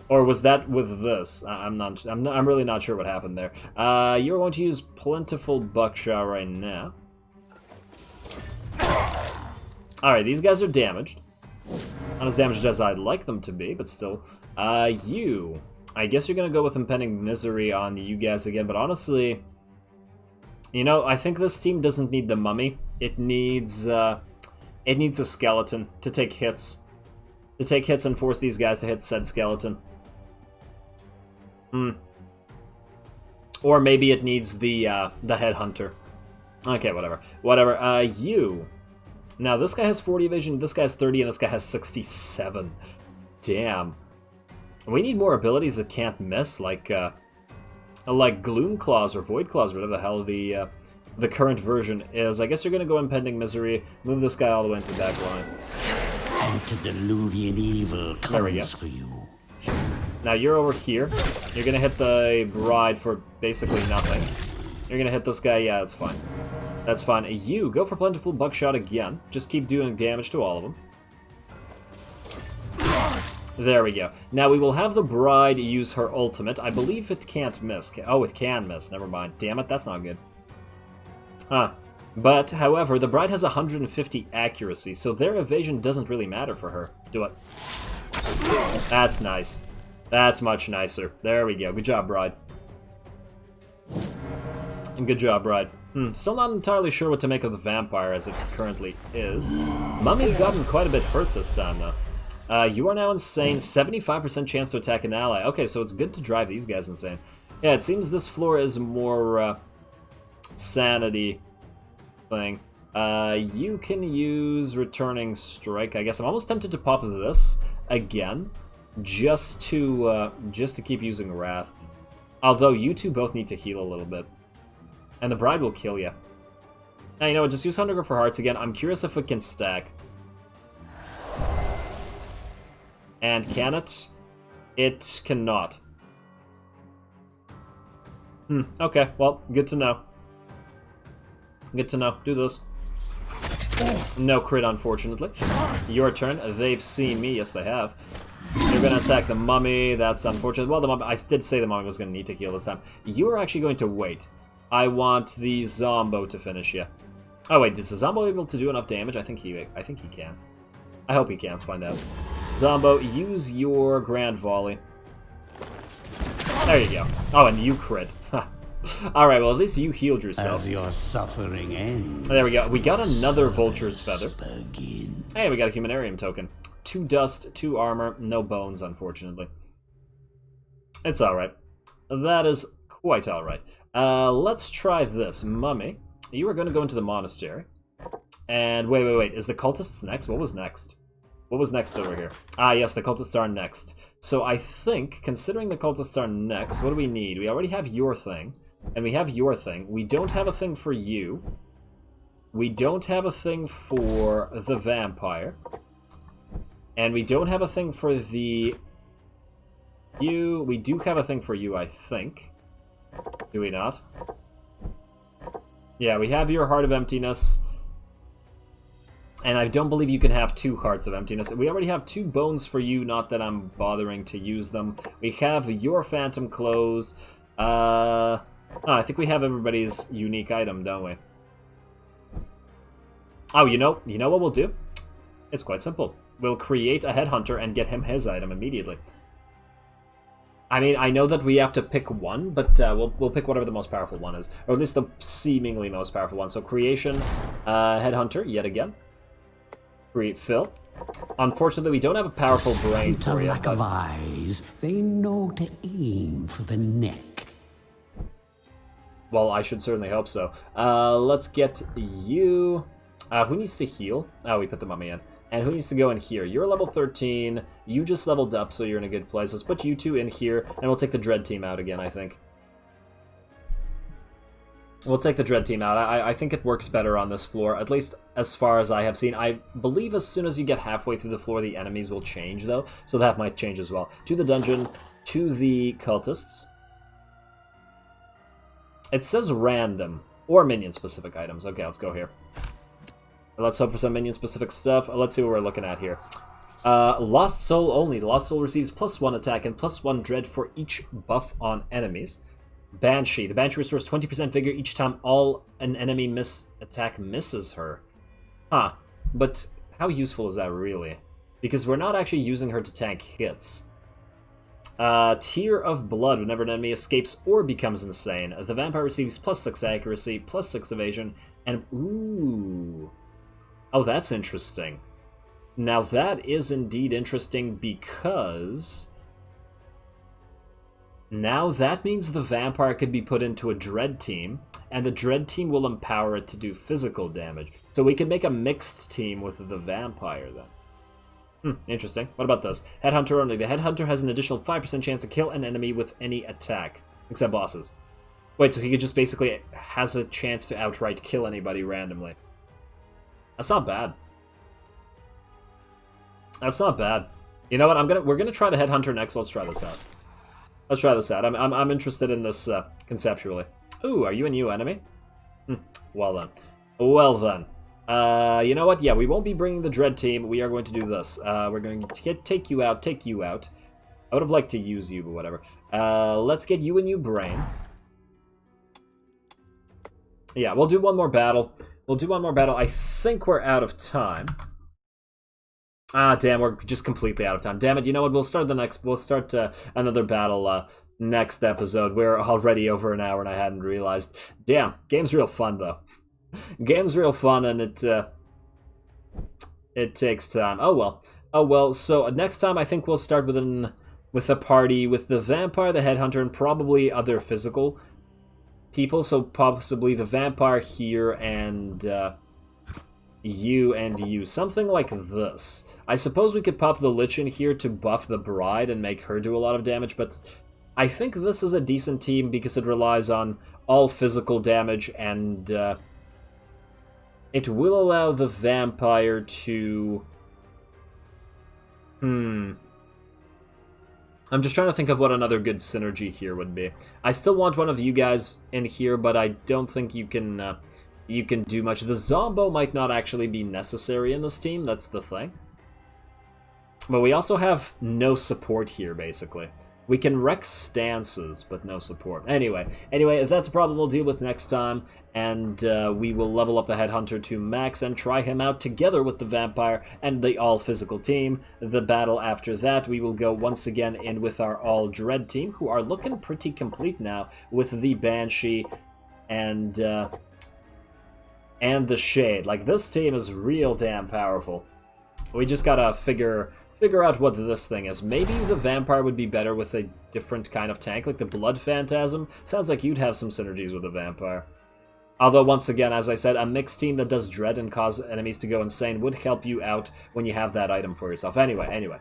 Or was that with this? I'm really not sure what happened there. You're going to use Plentiful Buckshot right now. Alright, these guys are damaged. Not as damaged as I'd like them to be, but still. You... I guess you're gonna go with Impending Misery on you guys again, but honestly... You know, I think this team doesn't need the mummy. It needs a skeleton to take hits. To take hits and force these guys to hit said skeleton. Or maybe it needs the headhunter. Okay, whatever. Whatever. You. Now, this guy has 40 evasion, this guy has 30, and this guy has 67. Damn. We need more abilities that can't miss, like Gloom Claws or Void Claws, whatever the hell the current version is. I guess you're gonna go Impending Misery, move this guy all the way into the back line. Antediluvian evil comes for you. Now you're over here. You're gonna hit the bride for basically nothing. You're gonna hit this guy, yeah, that's fine. That's fine. You, go for Plentiful Buckshot again. Just keep doing damage to all of them. There we go. Now we will have the bride use her ultimate. I believe it can't miss. Oh, it can miss. Never mind. Damn it, that's not good. Huh. But, however, the bride has 150 accuracy, so their evasion doesn't really matter for her. Do it. That's nice. That's much nicer. There we go. Good job, bride. And good job, bride. Still not entirely sure what to make of the vampire as it currently is. Mummy's gotten quite a bit hurt this time, though. You are now insane. 75% chance to attack an ally. Okay, so it's good to drive these guys insane. Yeah, it seems this floor is more sanity thing. You can use Returning Strike, I guess. I'm almost tempted to pop this again, just to keep using Wrath. Although you two both need to heal a little bit, and the bride will kill you. Now, you know what? Just use Hunger for Hearts again. I'm curious if it can stack. And can it? It cannot. Okay, well, good to know. Good to know. Do this. No crit, unfortunately. Your turn. They've seen me. Yes, they have. They're going to attack the mummy. That's unfortunate. Well, the mummy, I did say the mummy was going to need to heal this time. You are actually going to wait. I want the Zombo to finish you. Oh, wait. Is the Zombo able to do enough damage? I think he can. I hope he can. Let's find out. Zombo, use your Grand Volley. There you go. Oh, and you crit. Alright, well, at least you healed yourself. As your suffering ends. There we go. We got another Vulture's Feather. Begin. Hey, we got a Humanarium token. 2 dust, 2 armor, no bones, unfortunately. It's alright. That is quite alright. Let's try this. Mummy, you are going to go into the monastery. And wait. Is the cultists next? What was next? What was next over here? Ah, yes, the cultists are next. So I think, considering the cultists are next, what do we need? We already have your thing. And we have your thing. We don't have a thing for you. We don't have a thing for the vampire. And we don't have a thing for the... You... We do have a thing for you, I think. Do we not? Yeah, we have your Heart of Emptiness. And I don't believe you can have 2 Hearts of Emptiness. We already have 2 bones for you, not that I'm bothering to use them. We have your Phantom Clothes. Oh, I think we have everybody's unique item, don't we? Oh, you know what we'll do? It's quite simple. We'll create a Headhunter and get him his item immediately. I mean, I know that we have to pick one, but we'll pick whatever the most powerful one is. Or at least the seemingly most powerful one. So creation, Headhunter, yet again. Create Phil. Unfortunately, we don't have a powerful brain for you. Lack of eyes, they know to aim for the neck. Well, I should certainly hope so. Let's get you... who needs to heal? Oh, we put the mummy in. And who needs to go in here? You're level 13. You just leveled up, so you're in a good place. Let's put you 2 in here, and we'll take the Dread Team out again, I think. We'll take the Dread Team out. I think it works better on this floor, at least as far as I have seen. I believe as soon as you get halfway through the floor, the enemies will change, though, so that might change as well. To the dungeon, to the cultists. It says random, or minion-specific items. Okay, let's go here. Let's hope for some minion-specific stuff. Let's see what we're looking at here. Lost Soul only. The Lost Soul receives +1 attack and +1 dread for each buff on enemies. Banshee. The Banshee restores 20% vigor each time an enemy attack misses her. Huh. But how useful is that really? Because we're not actually using her to tank hits. Tear of Blood. Whenever an enemy escapes or becomes insane, the vampire receives +6 accuracy, +6 evasion, and... Ooh... Oh, that's interesting. Now that is indeed interesting because... Now that means the vampire could be put into a Dread Team, and the Dread Team will empower it to do physical damage. So we can make a mixed team with the vampire then. Interesting. What about this? Headhunter only. The Headhunter has an additional 5% chance to kill an enemy with any attack, except bosses. Wait, so he could just basically has a chance to outright kill anybody randomly. That's not bad. That's not bad. You know what? We're gonna try the Headhunter next. Let's try this out. Let's try this out. I'm interested in this conceptually. Ooh, are you a new enemy? Well then. Well then. You know what? Yeah, we won't be bringing the Dread Team. We are going to do this. We're going to take you out. I would have liked to use you, but whatever. Let's get you a new brain. Yeah, we'll do one more battle. I think we're out of time. Ah, damn, we're just completely out of time. Damn it, you know what? We'll start another battle next episode. We're already over an hour and I hadn't realized. Damn, game's real fun though. Game's real fun and it takes time. Oh well. So next time I think we'll start with a party with the vampire, the headhunter, and probably other physical people, so possibly the vampire here and you. Something like this. I suppose we could pop the Lich in here to buff the Bride and make her do a lot of damage, but I think this is a decent team because it relies on all physical damage and it will allow the vampire to... I'm just trying to think of what another good synergy here would be. I still want one of you guys in here, but I don't think you can do much. The Zombo might not actually be necessary in this team, that's the thing. But we also have no support here, basically. We can wreck stances, but no support. Anyway, if that's a problem, we'll deal with next time, and we will level up the Headhunter to max and try him out together with the Vampire and the all-physical team. The battle after that, we will go once again in with our all-Dread team, who are looking pretty complete now, with the Banshee and the Shade. Like, this team is real damn powerful. We just gotta figure out what this thing is. Maybe the Vampire would be better with a different kind of tank, like the Blood Phantasm. Sounds like you'd have some synergies with the Vampire. Although, once again, as I said, a mixed team that does Dread and cause enemies to go insane would help you out when you have that item for yourself. Anyway,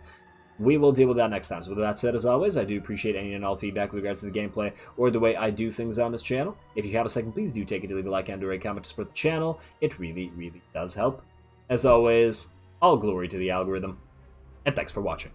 we will deal with that next time. So with that said, as always, I do appreciate any and all feedback with regards to the gameplay or the way I do things on this channel. If you have a second, please do take it to leave a like and or a comment to support the channel. It really, really does help. As always, all glory to the algorithm. And thanks for watching.